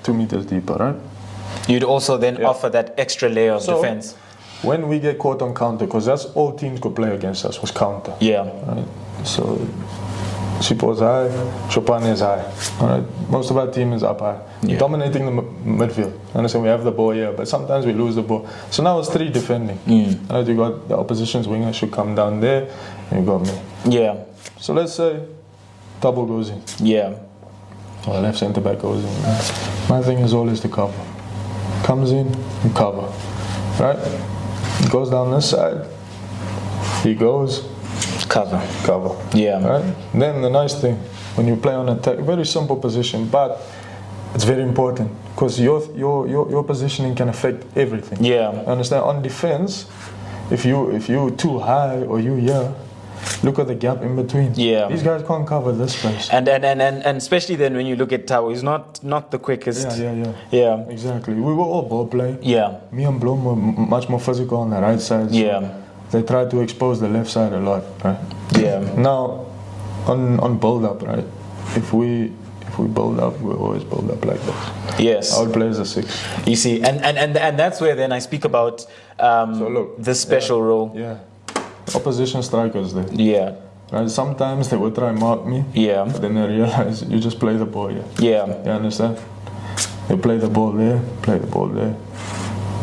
2 meters deeper, right? You'd also then offer that extra layer of defense. When we get caught on counter, because that's all teams could play against us was counter. Yeah. Right? So Sipo is high, Chopin is high. All right? Most of our team is up high, dominating the midfield. Understand? We have the ball here, but sometimes we lose the ball. So now it's 3 defending. Right? You got the opposition's winger should come down there, and you got me. Yeah. So let's say double goes in. Yeah. Or left centre back goes in. My thing is always to cover. Comes in, you cover. Right? He goes down this side. He goes. Cover. Yeah. Right? Then the nice thing, when you play on attack, very simple position, but it's very important because your positioning can affect everything. Yeah. Understand? On defense, if you too high or you here, look at the gap in between. Yeah. These guys can't cover this space. And especially then when you look at Tabo, he's not the quickest. Yeah. Exactly. We were all ball playing. Yeah. Me and Blom were much more physical on the right side. So they tried to expose the left side a lot, right? Yeah. Now, on build up, right? If we build up, we always build up like this. Yes. I would play as a 6. You see, and that's where then I speak about this special role. Yeah. Opposition strikers there. Yeah. Right? Sometimes they would try and mark me. Yeah. But then they realize you just play the ball here. Yeah. You understand? You play the ball there, play the ball there.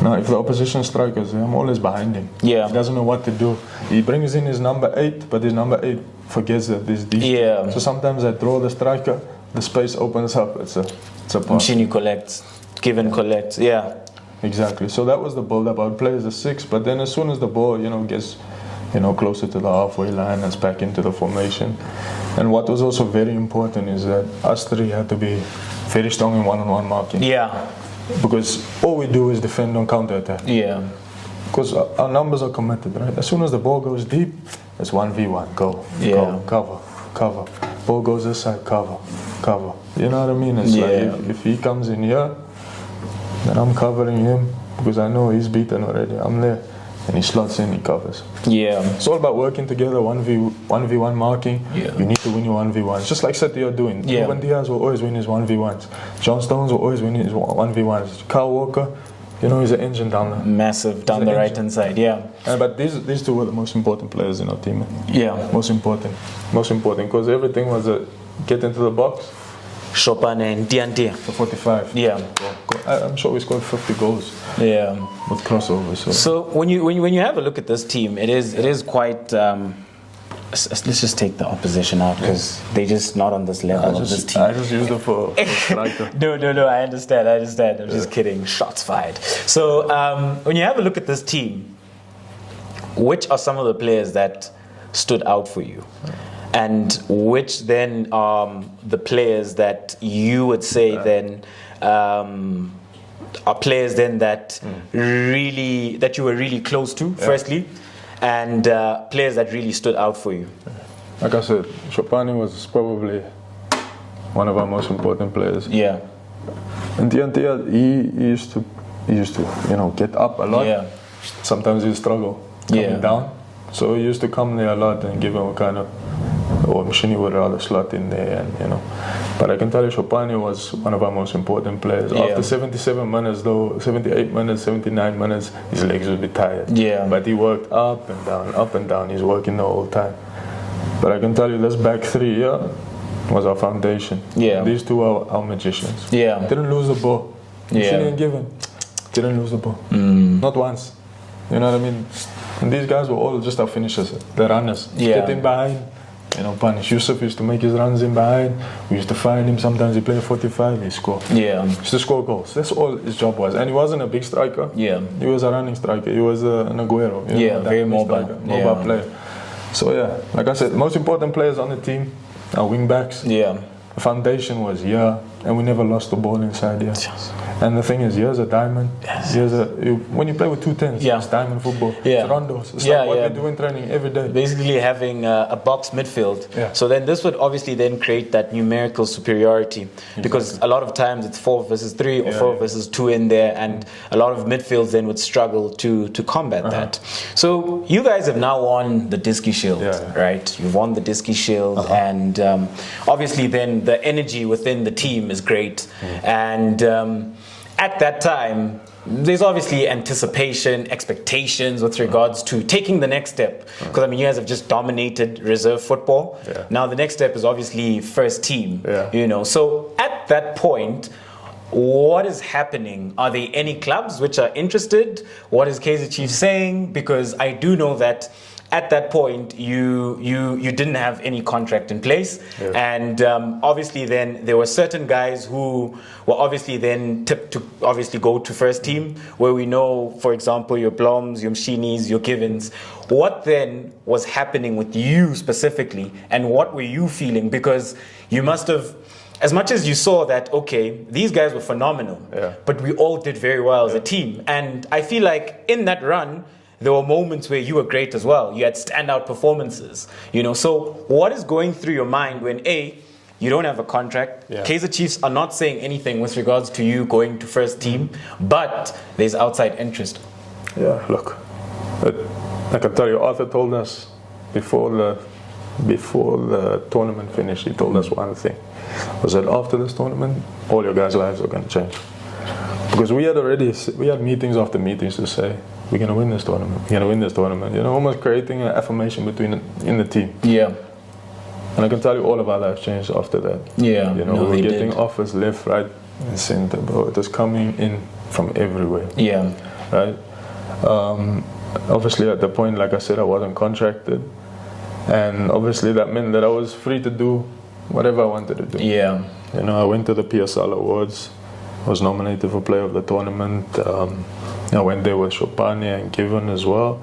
Now, if the opposition striker is there, I'm always behind him. Yeah. He doesn't know what to do. He brings in his number 8, but his number 8 forgets that there's these. Yeah. So sometimes I draw the striker, the space opens up. It's a pass. Machine collects, give and collect. Yeah. Exactly. So that was the build-up. I would play as a 6, but then as soon as the ball, gets, closer to the halfway line, it's back into the formation. And what was also very important is that us 3 had to be very strong in one-on-one marking. Yeah. Because all we do is defend on counter-attack. Yeah. Because our numbers are committed, right? As soon as the ball goes deep, it's 1v1. Go. Yeah. Go. Cover. Ball goes this side. Cover. You know what I mean? It's like if he comes in here, then I'm covering him because I know he's beaten already. I'm there. And he slots in, he covers. Yeah. It's all about working together, 1v1 marking. Yeah. You need to win your 1v1s. Just like Seti are doing. Yeah. Ruben Diaz will always win his 1v1s. John Stones will always win his 1v1s. Kyle Walker, he's an engine down there. Massive down the right hand side, yeah. But these 2 were the most important players in our team. Yeah. Most important. Because everything was get into the box. Chopin and Diantia. For 45. Yeah. I'm sure we scored 50 goals. Yeah. With crossovers. So when you have a look at this team, it is quite. Let's just take the opposition out because they're just not on this level of this team. I just used it for striker. No, I understand. I'm just kidding. Shots fired. So when you have a look at this team, which are some of the players that stood out for you? And which then are the players that you would say then are players then that that you were really close to, firstly, and players that really stood out for you? Like I said, Chopin was probably one of our most important players. Yeah. And he used to get up a lot. Yeah. Sometimes he'd struggle coming down. So he used to come there a lot and give him a kind of or Mshini would rather slot in there, and you know. But I can tell you, Chopani was one of our most important players. Yeah. After 77 minutes, though, 78 minutes, 79 minutes, his legs would be tired. Yeah. But he worked up and down, up and down. He's working the whole time. But I can tell you, this back three, was our foundation. Yeah. These two are our magicians. Yeah. Didn't lose the ball. Yeah. Mshini and Given didn't lose the ball. Not once. You know what I mean? And these guys were all just our finishers, the runners. Yeah. Get in behind, you know, punish. Yusuf used to make his runs in behind. We used to find him. Sometimes he played 45, he scored. Yeah. He used to score goals. That's all his job was. And he wasn't a big striker. Yeah. He was a running striker. He was an Aguero. You Yeah, know, very mobile. Striker, mobile player. So yeah, like I said, most important players on the team, our wing backs. Yeah. The foundation was here, and we never lost the ball inside here. Yes. And the thing is, here's a diamond. Yes. When you play with 210s, Yeah. it's diamond football. Yeah. It's rondos. It's Yeah, like what yeah. we do in training every day. Basically having a box midfield. Yeah. So then this would obviously then create that numerical superiority, because a lot of times it's 4 versus 3 or 4 versus 2 in there, and a lot of midfields then would struggle to combat that. So you guys have now won the Diski Shield, right? You've won the Diski Shield, and obviously then the energy within the team is great, and at that time, there's obviously anticipation, expectations with regards to taking the next step. Because I mean, you guys have just dominated reserve football. Yeah. Now the next step is obviously first team. Yeah. You know, so at that point, what is happening? Are there any clubs which are interested? What is Kaizer Chiefs saying? Because I do know that at that point, you didn't have any contract in place, and obviously then there were certain guys who were obviously then tipped to obviously go to first team, where we know, for example, your Bloms, your Mshinis, your Givens. What then was happening with you specifically, and what were you feeling? Because you must have, as much as you saw that, okay, these guys were phenomenal, but we all did very well as a team, and I feel like in that run, there were moments where you were great as well. You had standout performances, you know. So what is going through your mind when A, you don't have a contract, Kaizer Chiefs are not saying anything with regards to you going to first team, but there's outside interest? Yeah, look, I can tell you, Arthur told us before the tournament finished, he told us one thing, was that after this tournament, all your guys' lives are going to change. Because we had meetings after meetings to say, we're going to win this tournament, we're going to win this tournament. You know, almost creating an affirmation in the team. Yeah. And I can tell you all of our lives changed after that. Yeah. You know, we were getting offers left, right, and center, bro. It was coming in from everywhere. Yeah. Right? Obviously at the point, like I said, I wasn't contracted. And obviously that meant that I was free to do whatever I wanted to do. Yeah. You know, I went to the PSL Awards. I was nominated for Player of the Tournament. I went there with Chopani and Given as well,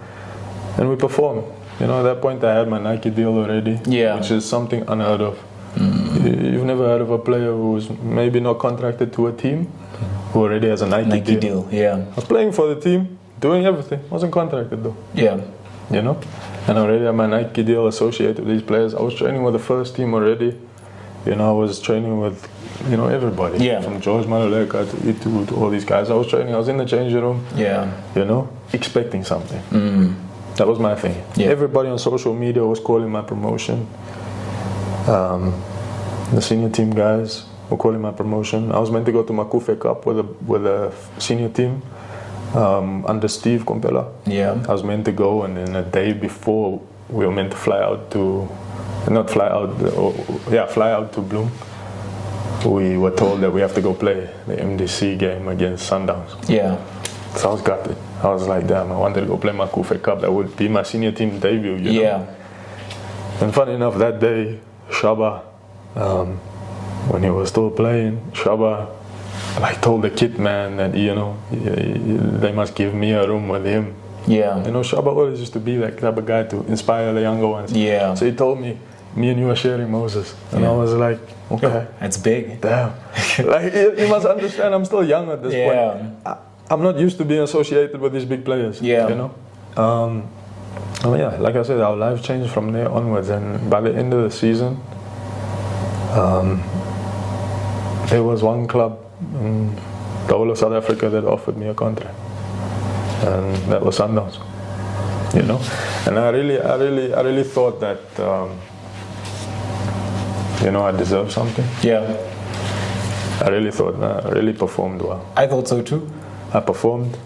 and we performed. You know, at that point I had my Nike deal already, which is something unheard of. You've never heard of a player who's maybe not contracted to a team who already has a Nike deal. I was playing for the team, doing everything, wasn't contracted though. You know, and I already had my Nike deal associated with these players. I was training with the first team already. You know, I was training with, you know, everybody. From George Maluleka to Itu to all these guys. I was training, I was in the changing room. You know, expecting something. That was my thing. Everybody on social media was calling my promotion. The senior team guys were calling my promotion. I was meant to go to Makufe Cup with a senior team under Steve Kompela. I was meant to go, and then a day before we were meant to fly out to Bloem. We were told that we have to go play the MDC game against Sundowns. So I was gutted. I was like, damn, I wanted to go play my Makufe Cup. That would be my senior team debut, you know? And funny enough, that day, Shaba, when he was still playing, Shaba told the kit man that, you know, they must give me a room with him. You know, Shaba always used to be that type of guy to inspire the younger ones. So he told me and you are sharing Moses. And I was like, okay. That's big. Damn. Like, you must understand, I'm still young at this point. I'm not used to being associated with these big players. You know? Like I said, our lives changed from there onwards. And by the end of the season, there was one club in the whole of South Africa that offered me a contract. And that was Sundowns. You know? And I really thought that I deserve something. Yeah. I really thought, I really performed well. I thought so too. I performed.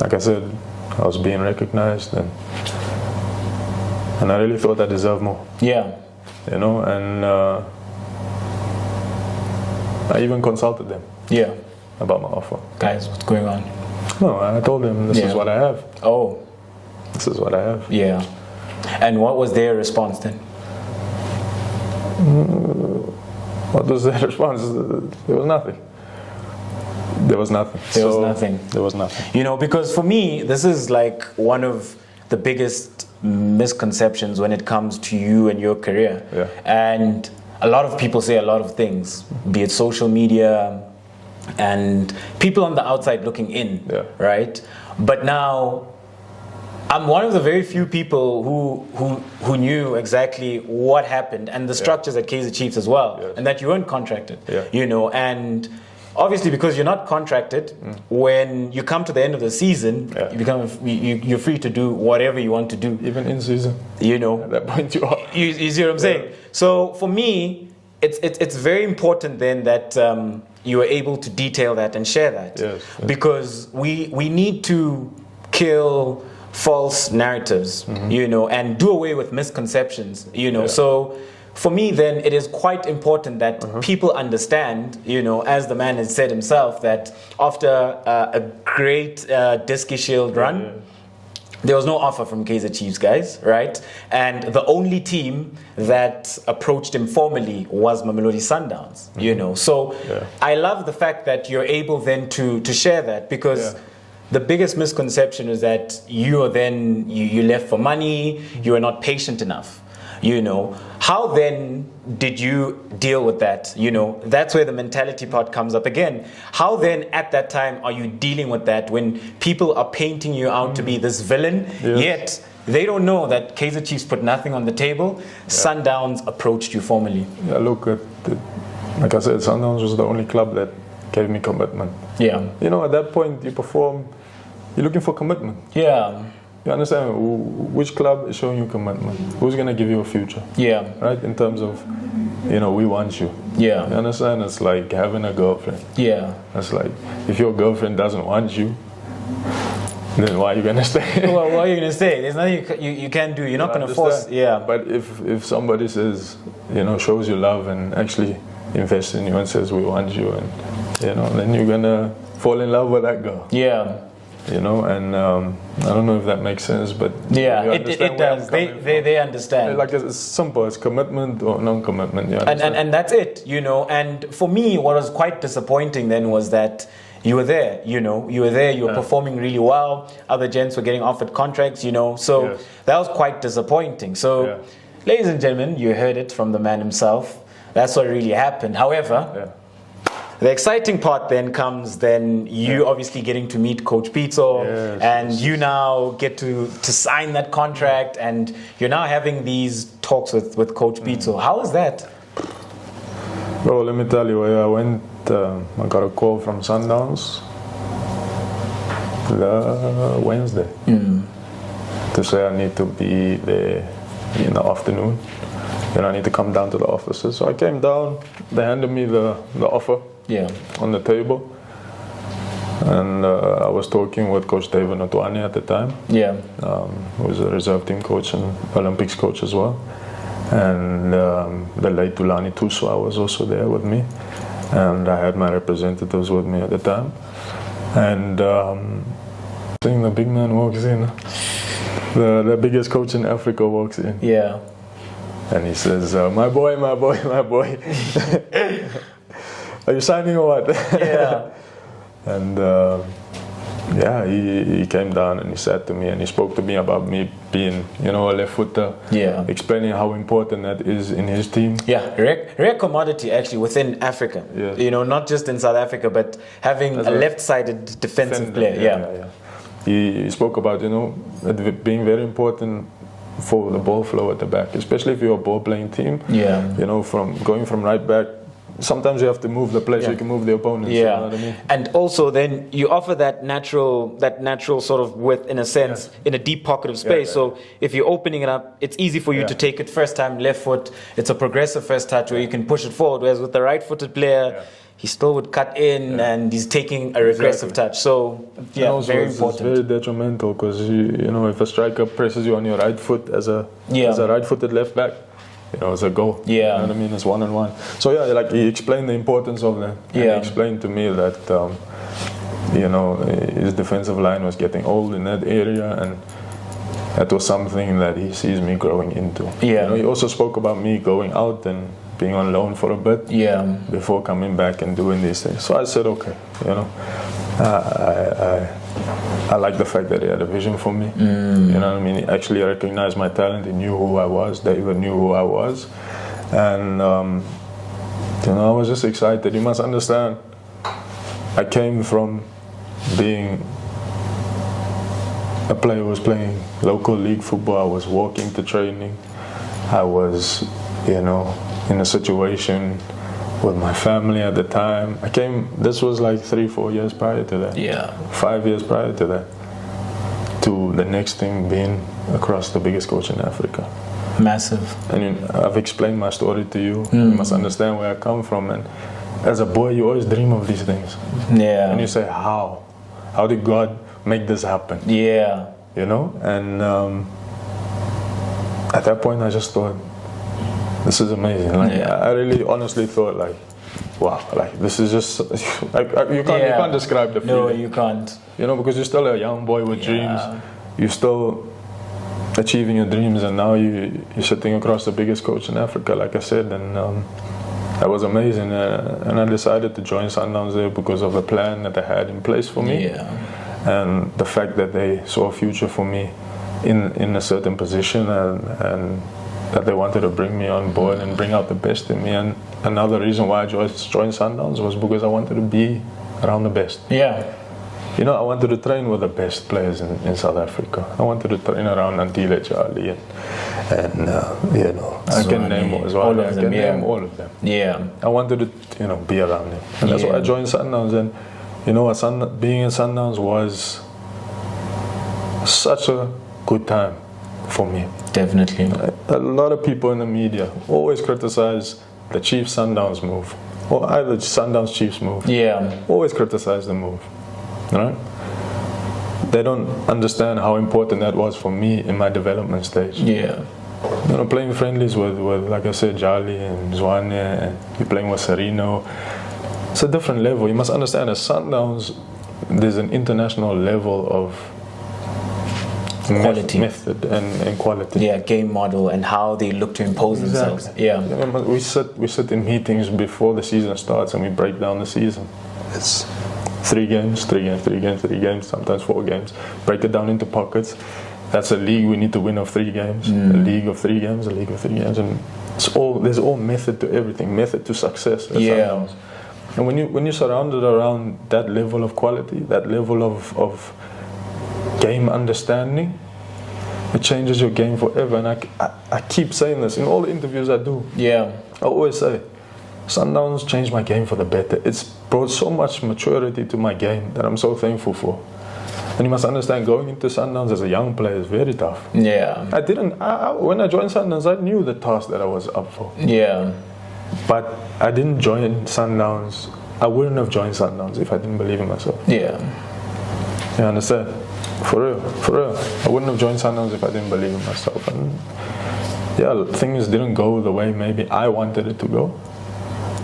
Like I said, I was being recognized, and I really thought I deserved more. Yeah. And I even consulted them. Yeah. About my offer. Guys, what's going on? No, I told them this is what I have. Oh. This is what I have. Yeah. And what was their response then? What was their response? There was nothing. There was nothing. There was nothing. There was nothing. Because for me, this is like one of the biggest misconceptions when it comes to you and your career. Yeah. And a lot of people say a lot of things, be it social media and people on the outside looking in, right? But now, I'm one of the very few people who knew exactly what happened and the structures at Kaizer Chiefs as well, and that you weren't contracted, and obviously because you're not contracted, when you come to the end of the season, you're free to do whatever you want to do. Even in season. At that point you are. You see what I'm saying? So for me, it's very important then that you are able to detail that and share that. Yes. Because we need to kill false narratives, and do away with misconceptions, So for me, then, it is quite important that people understand, as the man has said himself, that after a great Diski Shield run, there was no offer from Kaizer Chiefs, guys, right? And the only team that approached him formally was Mamelodi Sundowns, So I love the fact that you're able then to share that, because the biggest misconception is that you are then, you left for money, you are not patient enough, How then did you deal with that? That's where the mentality part comes up again. How then at that time are you dealing with that when people are painting you out to be this villain, yet they don't know that Kaizer Chiefs put nothing on the table, Sundowns approached you formally? Yeah, look, like I said, Sundowns was the only club that gave me commitment. Yeah. At that point you perform, you're looking for commitment. Yeah. You understand which club is showing you commitment? Who's going to give you a future? Yeah. Right? In terms of, we want you. Yeah. You understand? It's like having a girlfriend. Yeah. It's like, if your girlfriend doesn't want you, then why are you going to stay? Well, what are you going to say? There's nothing you can do. You're not going to force. Yeah. But if somebody says, shows you love and actually invests in you and says, we want you, and, then you're going to fall in love with that girl. Yeah. And I don't know if that makes sense, but it does. They understand. Like it's simple. It's commitment or non-commitment. And that's it. And for me, what was quite disappointing then was that you were there. You were there. You were performing really well. Other gents were getting offered contracts. So that was quite disappointing. So, ladies and gentlemen, you heard it from the man himself. That's what really happened. However. The exciting part then comes you obviously getting to meet Coach Pizzo, and you now get to sign that contract, and you're now having these talks with Coach Pizzo. How is that? Bro, let me tell you, I went, I got a call from Sundowns the Wednesday to say I need to be there in the afternoon. Then I need to come down to the offices. So I came down, they handed me the offer. On the table, and I was talking with Coach Twentyone at the time. Who was a reserve team coach and Olympics coach as well, and the late Tulani Tuswa was also there with me, and I had my representatives with me at the time, and I think the big man walks in, the biggest coach in Africa walks in. And he says, my boy. Are you signing or what? And he came down and he said to me and he spoke to me about me being, a left footer. Explaining how important that is in his team. Rare commodity actually within Africa. Not just in South Africa, but having a left-sided defensive player. He spoke about, it being very important for the ball flow at the back, especially if you're a ball-playing team. From going from right back sometimes you have to move the place so you can move the opponents. Yeah, you know what I mean? And also then you offer that natural sort of width in a sense in a deep pocket of space. So if you're opening it up, it's easy for you to take it first time left foot. It's a progressive first touch where you can push it forward. Whereas with the right-footed player, he still would cut in and he's taking a regressive touch. So very important. It's very detrimental because you know, if a striker presses you on your right foot as a right-footed left back, you know, it's a goal. Yeah. You know what I mean? It's 1-on-1. So like he explained the importance of that. And he explained to me that you know, his defensive line was getting old in that area, and that was something that he sees me growing into. Yeah. You know, he also spoke about me going out and being on loan for a bit before coming back and doing these things. So I said, okay, you know, I like the fact that he had a vision for me. You know what I mean? He actually recognized my talent. He knew who I was. They even knew who I was. And, you know, I was just excited. You must understand, I came from being a player who was playing local league football. I was walking to training. I was, you know, in a situation with my family at the time. This was like 3-4 years prior to that. 5 years prior to that. To the next thing being across the biggest coach in Africa. Massive. And I've explained my story to you. You must understand where I come from. And as a boy, you always dream of these things. Yeah. And you say, how? How did God make this happen? Yeah. You know? And at that point, I just thought, this is amazing. Like, I really honestly thought, like, wow, like this is just like you can't describe the feeling. No, you can't. You know, because you're still a young boy with dreams. You're still achieving your dreams, and now you're sitting across the biggest coach in Africa, like I said, and that was amazing. And I decided to join Sundowns there because of the plan that they had in place for me, and the fact that they saw a future for me in a certain position, and that they wanted to bring me on board and bring out the best in me. And another reason why I joined Sundowns was because I wanted to be around the best. Yeah. You know, I wanted to train with the best players in South Africa. I wanted to train around Untitled Chapter and you know, I can name all of them. Yeah. I wanted to, you know, be around them. And that's why I joined Sundowns. And, you know, being in Sundowns was such a good time for me. Definitely. A lot of people in the media always criticize the Chiefs Sundowns move, or either Sundowns Chiefs move. Yeah. Always criticize the move, right? They don't understand how important that was for me in my development stage. Yeah. You know, playing friendlies with like I said, Jali and Zwane, and you're playing with Serino. It's a different level. You must understand, at Sundowns, there's an international level of quality, method and quality. Yeah, game model and how they look to impose themselves. Yeah. We sit in meetings before the season starts and we break down the season. It's 3 games, sometimes 4 games. Break it down into pockets. That's a league we need to win of 3 games. A league of 3 games, a league of 3 games, and there's all method to everything, method to success. Yeah. And when you're surrounded around that level of quality, that level of game understanding, it changes your game forever. And I keep saying this in all the interviews I do. Yeah. I always say, Sundowns changed my game for the better. It's brought so much maturity to my game that I'm so thankful for. And you must understand, going into Sundowns as a young player is very tough. Yeah. When I joined Sundowns, I knew the task that I was up for. Yeah. But I didn't join Sundowns. I wouldn't have joined Sundowns if I didn't believe in myself. Yeah. You understand? For real. I wouldn't have joined Sundowns if I didn't believe in myself. And yeah, things didn't go the way maybe I wanted it to go.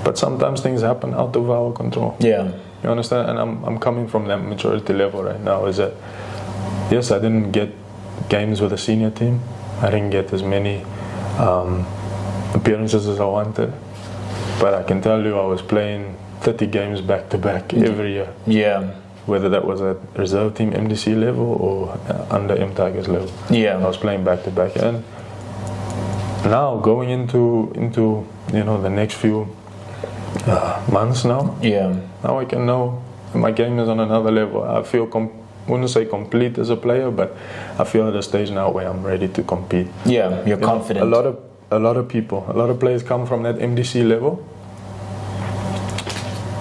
But sometimes things happen out of our control. Yeah. You understand? And I'm coming from that maturity level right now. Is that, yes, I didn't get games with the senior team. I didn't get as many appearances as I wanted. But I can tell you I was playing 30 games back to back every year. Yeah. Whether that was at reserve team MDC level or under M Tigers level. Yeah. I was playing back to back. And now going into you know, the next few months now. Yeah. Now I can know my game is on another level. I feel wouldn't say complete as a player, but I feel at a stage now where I'm ready to compete. Yeah, you're confident. A lot of players come from that MDC level,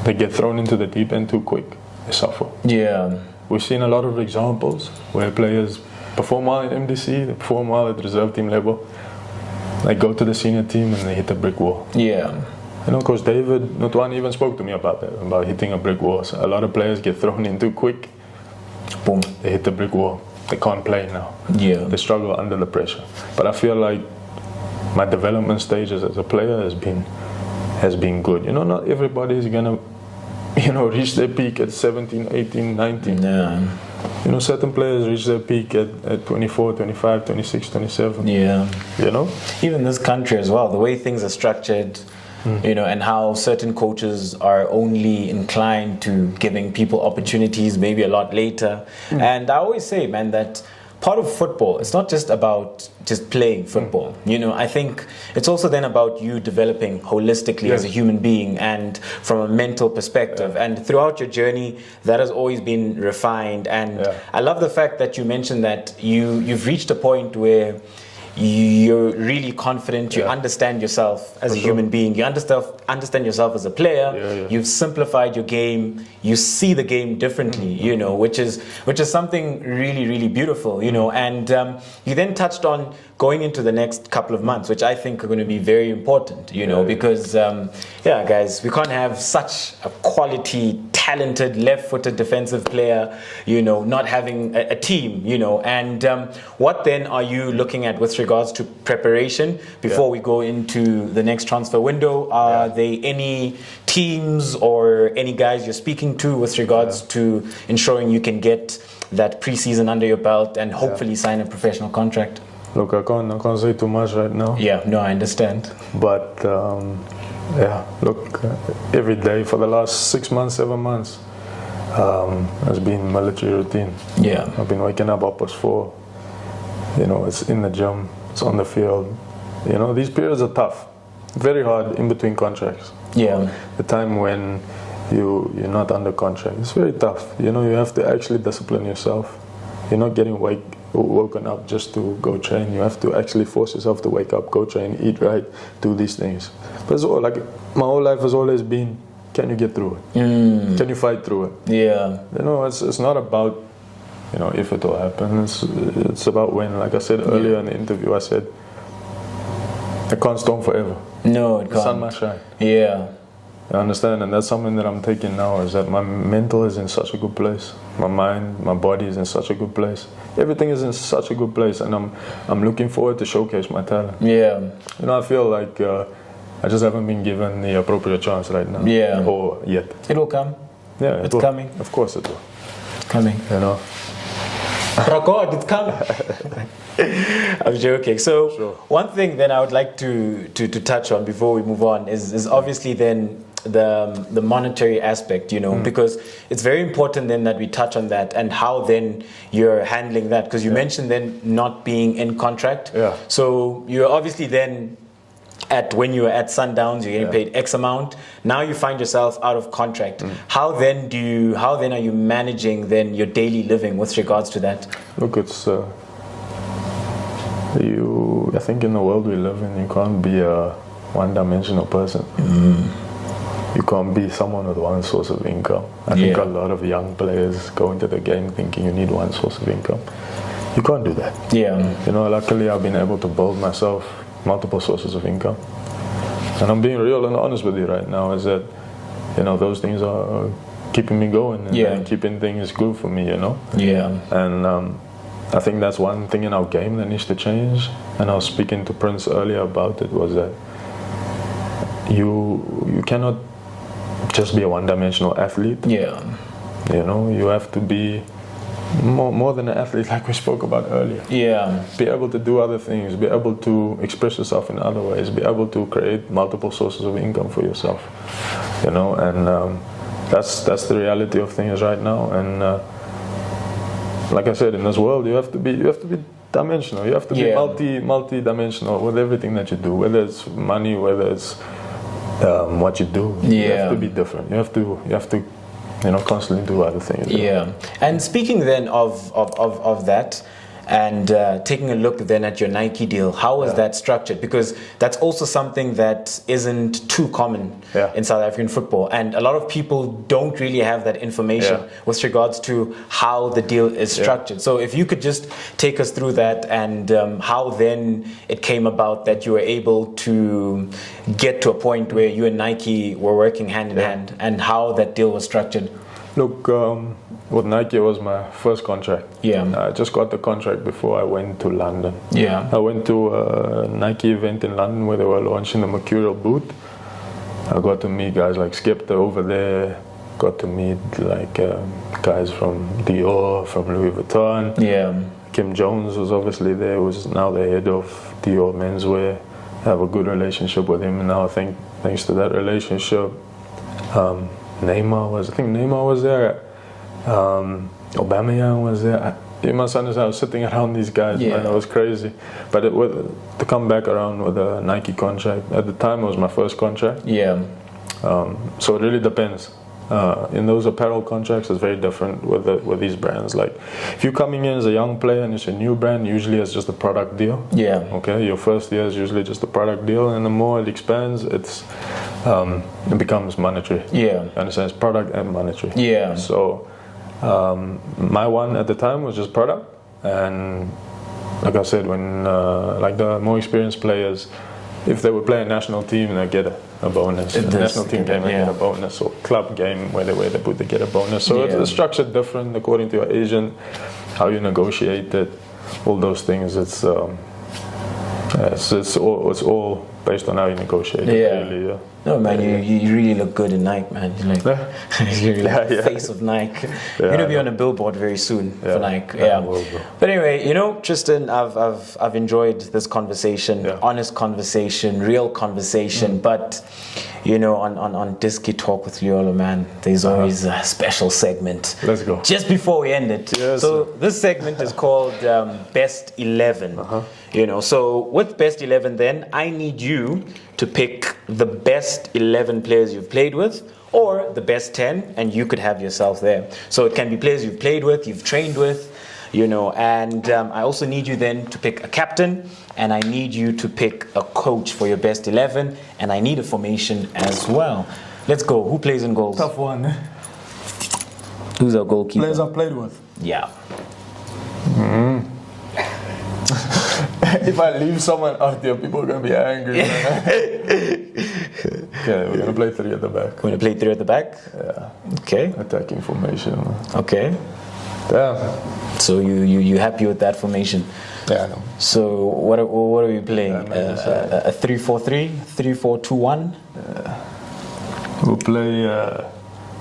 they get thrown into the deep end too quick. They suffer. Yeah. We've seen a lot of examples where players perform well in MDC, they perform well at reserve team level. They go to the senior team and they hit a brick wall. Yeah. You know, Coach David Twentyone even spoke to me about that, about hitting a brick wall. So a lot of players get thrown in too quick. Boom, they hit the brick wall. They can't play now. Yeah. They struggle under the pressure. But I feel like my development stages as a player has been good. You know, not everybody is gonna, you know, reach their peak at 17, 18, 19. Yeah. You know, certain players reach their peak at 24, 25, 26, 27. Yeah. You know? Even this country as well, the way things are structured, you know, and how certain coaches are only inclined to giving people opportunities maybe a lot later. And I always say, man, that part of football, it's not just about just playing football. You know, I think it's also then about you developing holistically as a human being and from a mental perspective. And throughout your journey, that has always been refined. And I love the fact that you mentioned that you've reached a point where you're really confident, you understand yourself as a human being, you understand yourself as a player, you've simplified your game, you see the game differently, you know, which is something really, really beautiful, you know. And you then touched on going into the next couple of months, which I think are going to be very important, you know, because, guys, we can't have such a quality, talented, left-footed defensive player, you know, not having a team, you know. And what then are you looking at with regards to preparation before we go into the next transfer window? Are there any teams or any guys you're speaking to with regards to ensuring you can get that preseason under your belt and hopefully sign a professional contract? Look, I can't say too much right now. Yeah, no, I understand. But look, every day for the last 6 months, 7 months, has been military routine. Yeah, I've been waking up 4:30. You know, it's in the gym, it's on the field. You know, these periods are tough, very hard in between contracts. Yeah, the time when you're not under contract, it's very tough. You know, you have to actually discipline yourself. You're not getting woken up just to go train. You have to actually force yourself to wake up, go train, eat right, do these things. But it's all, like, my whole life has always been, can you get through it? Can you fight through it? Yeah. You know, it's not about, you know, if it will happen. It's about when. Like I said earlier in the interview, I said, I can't storm forever. No, it can't. The sun must shine. Yeah. I understand, and that's something that I'm taking now, is that my mental is in such a good place. My mind, my body is in such a good place. Everything is in such a good place, and I'm looking forward to showcase my talent. Yeah. You know, I feel like I just haven't been given the appropriate chance right now. Yeah. Or yet. It will come. Yeah, it's coming. Of course it will. It's coming. You know. Oh God, it's coming. I'm joking. So one thing then I would like to touch on before we move on is obviously then the monetary aspect, you know, because it's very important then that we touch on that and how then you're handling that, because you mentioned then not being in contract. Yeah. So you're obviously then when you were at Sundowns, you're getting paid X amount. Now you find yourself out of contract. How then are you managing then your daily living with regards to that? Look, it's I think in the world we live in, you can't be a one-dimensional person. You can't be someone with one source of income. I think a lot of young players go into the game thinking you need one source of income. You can't do that. Yeah. You know, luckily I've been able to build myself multiple sources of income. And I'm being real and honest with you right now, is that, you know, those things are keeping me going and keeping things good for me, you know? Yeah. And I think that's one thing in our game that needs to change. And I was speaking to Prince earlier about it, was that you cannot just be a one-dimensional athlete. Yeah. You know, you have to be more than an athlete, like we spoke about earlier. Yeah. Be able to do other things, be able to express yourself in other ways, be able to create multiple sources of income for yourself. You know, and that's the reality of things right now. And like I said, in this world, you have to be dimensional. You have to be multi-dimensional with everything that you do, whether it's money, whether it's what you do. You have to be different. You have to you know, constantly do other things. Yeah. And speaking then of that, and taking a look then at your Nike deal, how was that structured? Because that's also something that isn't too common in South African football, and a lot of people don't really have that information with regards to how the deal is structured. So if you could just take us through that, and how then it came about that you were able to get to a point where you and Nike were working hand in hand, and how that deal was structured. Look, with Nike was my first contract. I just got the contract before I went to London. I went to a Nike event in London where they were launching the Mercurial boot. I got to meet guys like Skepta over there. Got to meet like guys from Dior, from Louis Vuitton. Kim Jones was obviously there, who's now the head of Dior menswear. I have a good relationship with him now. Thanks to that relationship. Neymar was there. Aubameyang was there. You must understand, I was sitting around these guys, man, it was crazy. But to come back around with a Nike contract, at the time it was my first contract. So it really depends. In those apparel contracts, it's very different with these brands. Like, if you're coming in as a young player and it's a new brand, usually it's just a product deal. Okay, your first year is usually just a product deal, and the more it expands, it becomes monetary. Understand? It's product and monetary. So my one at the time was just product, and like I said, when like the more experienced players, if they would play a national team, they get a bonus. A national team game, they get a bonus. Or club game, where they get a bonus. So it's structured different according to your agent, how you negotiate it, all those things. It's all based on how you negotiate it. Really, No, man, you really look good in Nike, man. You're like, you're like the face of Nike. You're gonna be on a billboard very soon for Nike. But anyway, Tristan, I've enjoyed this conversation, honest conversation, real conversation. But on Diski Talk with LUYOLO, man, there's always a special segment. Let's go. Just before we end it. So this segment is called Best 11. So with Best 11, then I need you to pick the best 11 players you've played with, or the best 10, and you could have yourself there. So it can be players you've played with, you've trained with, and I also need you then to pick a captain, and I need you to pick a coach for your best 11, and I need a formation as well. Let's go. Who plays in goals? Tough one. Who's our goalkeeper? Players I've played with. If I leave someone out there, people are going to be angry. Okay, we're going to play 3 at the back. We're going to play 3 at the back? Okay. Attacking formation. Okay. Damn. So you happy with that formation? I know. So what are we playing? A 3-4-3? 3-4-2-1? We'll play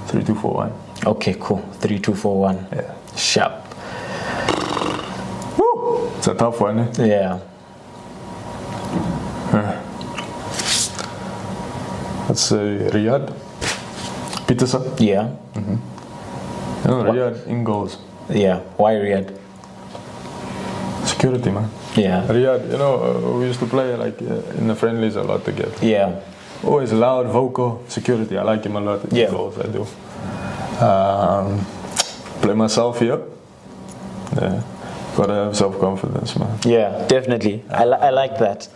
3-2-4-1. Okay, cool. 3-2-4-1. Sharp. Woo! It's a tough one, eh? Let's say Riyadh. Peterson. Riyadh in goals. Why Riyadh? Security, man. Riyadh, we used to play like in the friendlies a lot together. Always loud, vocal, security. I like him a lot. In goals, I do. Play myself here. Gotta have self-confidence, man. Definitely. I like that.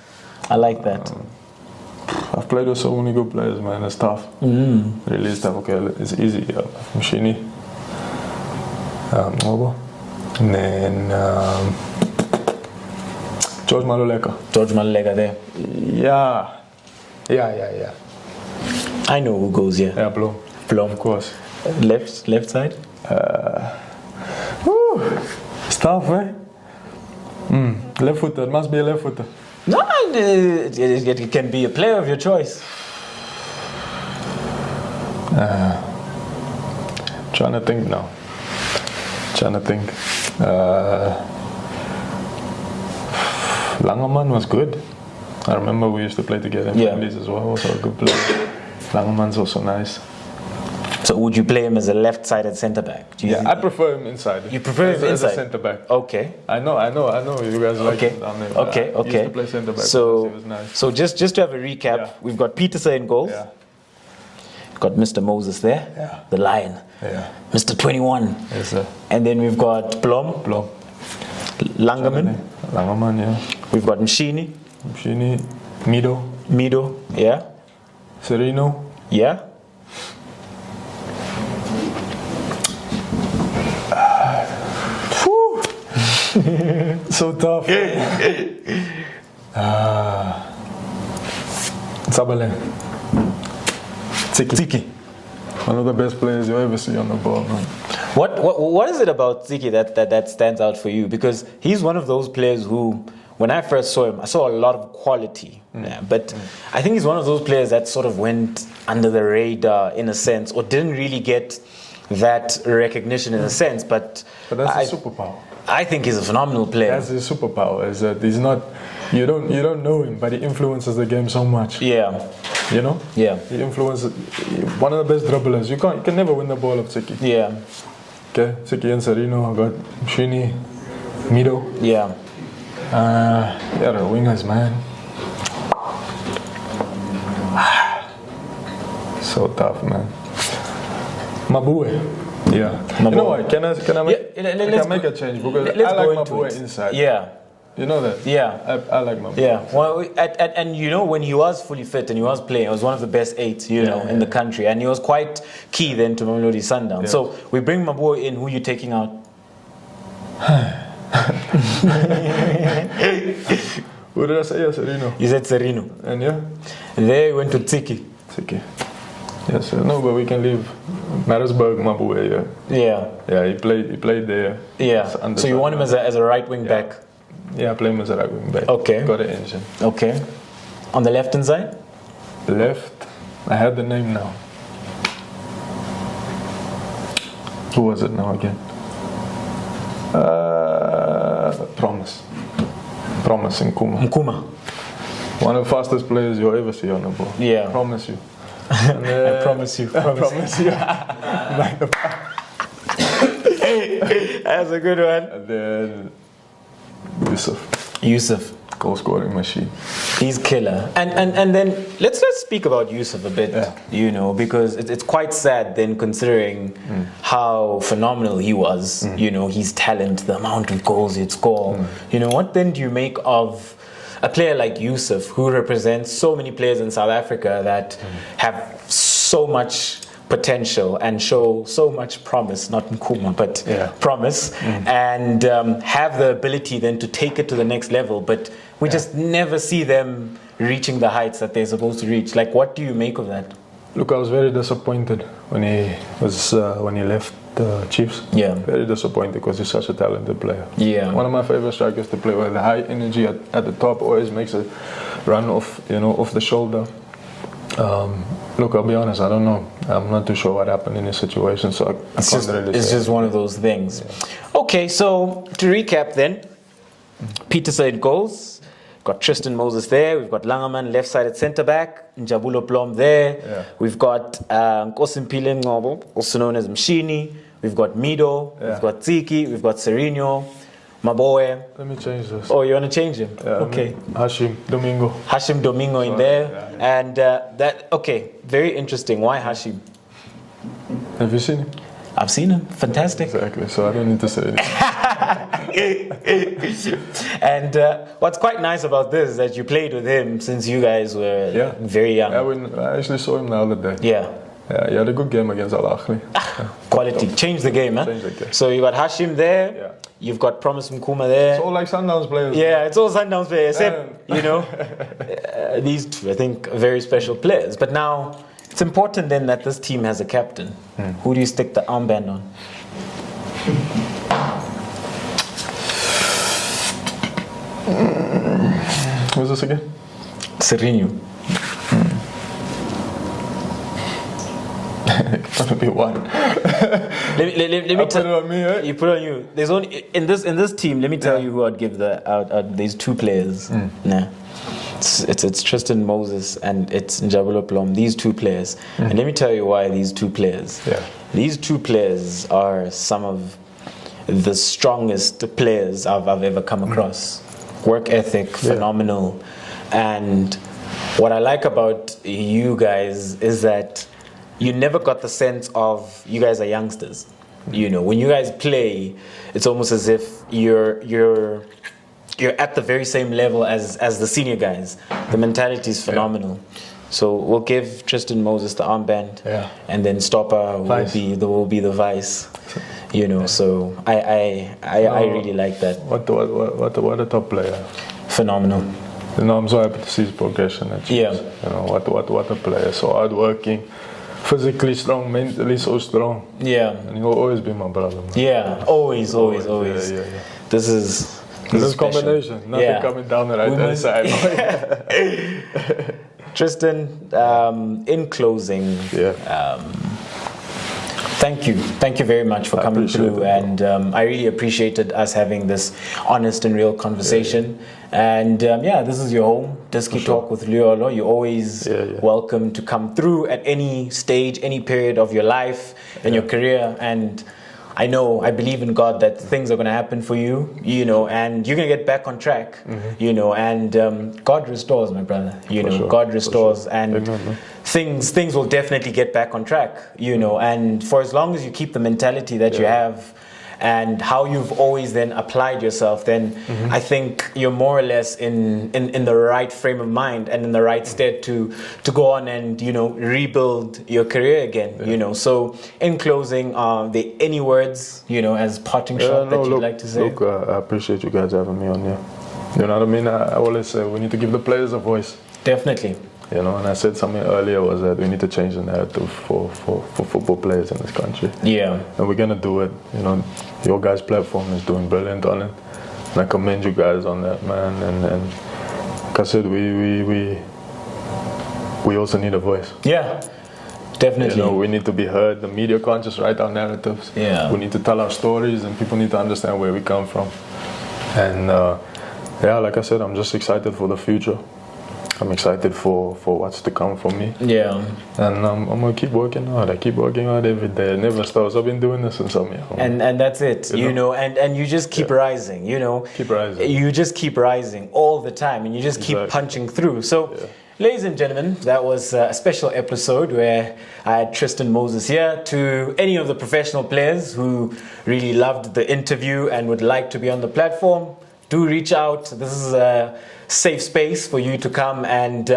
I've played with so many good players, man. It's tough. Really is tough. Okay, it's easy. Mshini. And then George Maluleka there. Yeah. I know who goes here. Blom, of course. Left side. It's tough, eh? Left footer. It must be a left footer. No, it can be a player of your choice. Trying to think now. Langerman was good. I remember we used to play together in friendlies as well. Also a good player. Langerman's also nice. So would you play him as a left-sided centre-back? I prefer him inside. You prefer him inside? As a centre-back. Okay. I know. You guys like him down there. Okay. He used to play centre-back. So, he was nice. So just to have a recap, we've got Peterson in goals. Got Mr. Moses there, the Lion. Mr. 21. Yes, sir. And then we've got Blom. Langerman. Langerman, yeah. We've got Mshini. Mshini, Mido, yeah. Serino. Yeah. So tough. Sabale. Tiki. One of the best players you ever see on the ball, man. What is it about Tiki that stands out for you? Because he's one of those players who, when I first saw him, I saw a lot of quality. Yeah, but I think he's one of those players that sort of went under the radar in a sense, or didn't really get that recognition in a sense. But that's a superpower. I think he's a phenomenal player. That's his superpower. Is that he's not. You don't know him, but he influences the game so much. Yeah. You know. Yeah. He influences. One of the best dribblers. You can never win the ball of Tiki. Yeah. Okay, Tiki and Serino. I got Mshini, Mido. Yeah. Yeah, the wingers, man. So tough, man. Mabue. Yeah. Mabue. You know what? Can I make a change? Because I like Mabue inside. Yeah. You know that? Yeah. I like Mabue. Yeah. Well, and you know, when he was fully fit and he was playing, he was one of the best 8, in the country. And he was quite key then to Mamelodi Sundowns. Yeah. So we bring Mabue in. Who are you taking out? What did I say? Serino. You said Serino. And yeah? There we went to Tiki. Yes, no, but we can leave Maritzburg, Mabue. Yeah. Yeah, he played there. Yeah. So you want him as a right wing back? Yeah, I play him as a right wing back. Okay. Got an engine. Okay. On the left hand side? Left. I had the name now. Who was it now again? Promise Nkuma. One of the fastest players you'll ever see on the ball. Yeah. Promise you. I promise you. Promise you. That's a good one. And then Yusuf. Goal scoring machine. He's killer. And then let's speak about Yusuf a bit, because it's quite sad then considering how phenomenal he was, his talent, the amount of goals he'd score. What then do you make of a player like Yusuf, who represents so many players in South Africa that have so much potential and show so much promise, not Nkuma, but promise, and have the ability then to take it to the next level, but we just never see them reaching the heights that they're supposed to reach. Like, what do you make of that? Look, I was very disappointed when he left the Chiefs. Yeah. Very disappointed because he's such a talented player. Yeah. One of my favorite strikers to play with. The high energy at the top always makes a run off the shoulder. Look, I'll be honest, I don't know. I'm not too sure what happened in this situation, so I can't really say. It's just one of those things. Yeah. Okay, so to recap then, Peterson in goals. Got Tristan Moses there. We've got Langerman left-sided centre-back. Njabulo Blom there. Yeah. We've got Nkosimpile Ngobo, also known as Mshini. We've got Mido. Yeah. We've got Tiki. We've got Serino. Maboe. Let me change this. Oh, you want to change him? Yeah, okay. Hashim Domingo in there. Yeah. And very interesting. Why Hashim? Have you seen him? I've seen him. Fantastic. Exactly. So I don't need to say anything. And what's quite nice about this is that you played with him since you guys were very young. I actually saw him the other day. Yeah. Yeah, he had a good game against Al Ahly. Quality. Change the game, huh? Change the game. So you got Hashim there. Yeah. You've got Promise Nkuma there. It's all like Sundowns players. Yeah, it's all Sundowns players. Except, these two, I think, are very special players. But now, it's important then that this team has a captain. Who do you stick the armband on? Who's this again? Serino. It's gonna be one. Let me put it on me, eh? You put it on you. There's only in this team. Let me tell you who I'd give these two players. Nah, it's Tristan Moses and it's Njabulo Blom. These two players, and let me tell you why these two players. Yeah. These two players are some of the strongest players I've ever come across. Work ethic, phenomenal, and what I like about you guys is that you never got the sense of you guys are youngsters. You know, when you guys play, it's almost as if you're at the very same level as the senior guys. The mentality is phenomenal. So we'll give Tristan Moses the armband, and then Stopper will be the vice. You know, so I really like that. What a top player. Phenomenal. You know, I'm so happy to see his progression. Actually. Yeah. You know, what a player. So hardworking, physically strong, mentally so strong. Yeah. And he'll always be my brother. Man. Yeah. Always. Yeah. This is combination. Nothing coming down the right hand side. Tristan, in closing, thank you very much for coming through, and I really appreciated us having this honest and real conversation. And this is your home, Diski Talk with LUYOLO. You're always welcome to come through at any stage, any period of your life and your career. And I believe in God that things are going to happen for you, you know, and you're going to get back on track, you know, and God restores, my brother, you know, God restores, and things will definitely get back on track, you know, and for as long as you keep the mentality that you have and how you've always then applied yourself, then I think you're more or less in the right frame of mind and in the right stead to go on and, you know, rebuild your career again, you know. So in closing, any words, you know, as parting shot that you'd like to say? Look, I appreciate you guys having me on here. You know what I mean? I always say we need to give the players a voice. Definitely. You know, and I said something earlier was that we need to change the narrative for football players in this country. Yeah. And we're going to do it. You know, your guys' platform is doing brilliant on it. And I commend you guys on that, man. And like I said, we also need a voice. Yeah, definitely. You know, we need to be heard. The media can't just write our narratives. Yeah. We need to tell our stories, and people need to understand where we come from. And like I said, I'm just excited for the future. I'm excited for what's to come for me. Yeah. And I'm going to keep working hard. I keep working hard every day. It never stops. I've been doing this since I'm young. And that's it, you know, and you just keep rising, you know. Keep rising. You just keep rising all the time, and you just keep punching through. So, ladies and gentlemen, that was a special episode where I had Tristan Moses here. To any of the professional players who really loved the interview and would like to be on the platform, do reach out. This is a safe space for you to come, and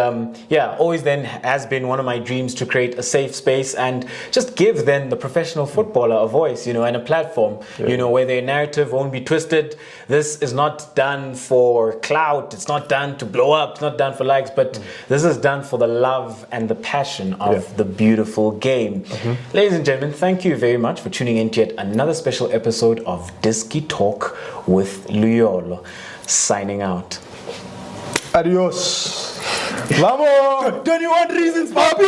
always then has been one of my dreams to create a safe space and just give then the professional footballer a voice, you know, and a platform, you know, where their narrative won't be twisted. This is not done for clout, it's not done to blow up, it's not done for likes, but this is done for the love and the passion of the beautiful game. Ladies and gentlemen, thank you very much for tuning in to yet another special episode of Diski Talk with LUYOLO. Signing out. Adios. Vamos! 21 reasons, papi!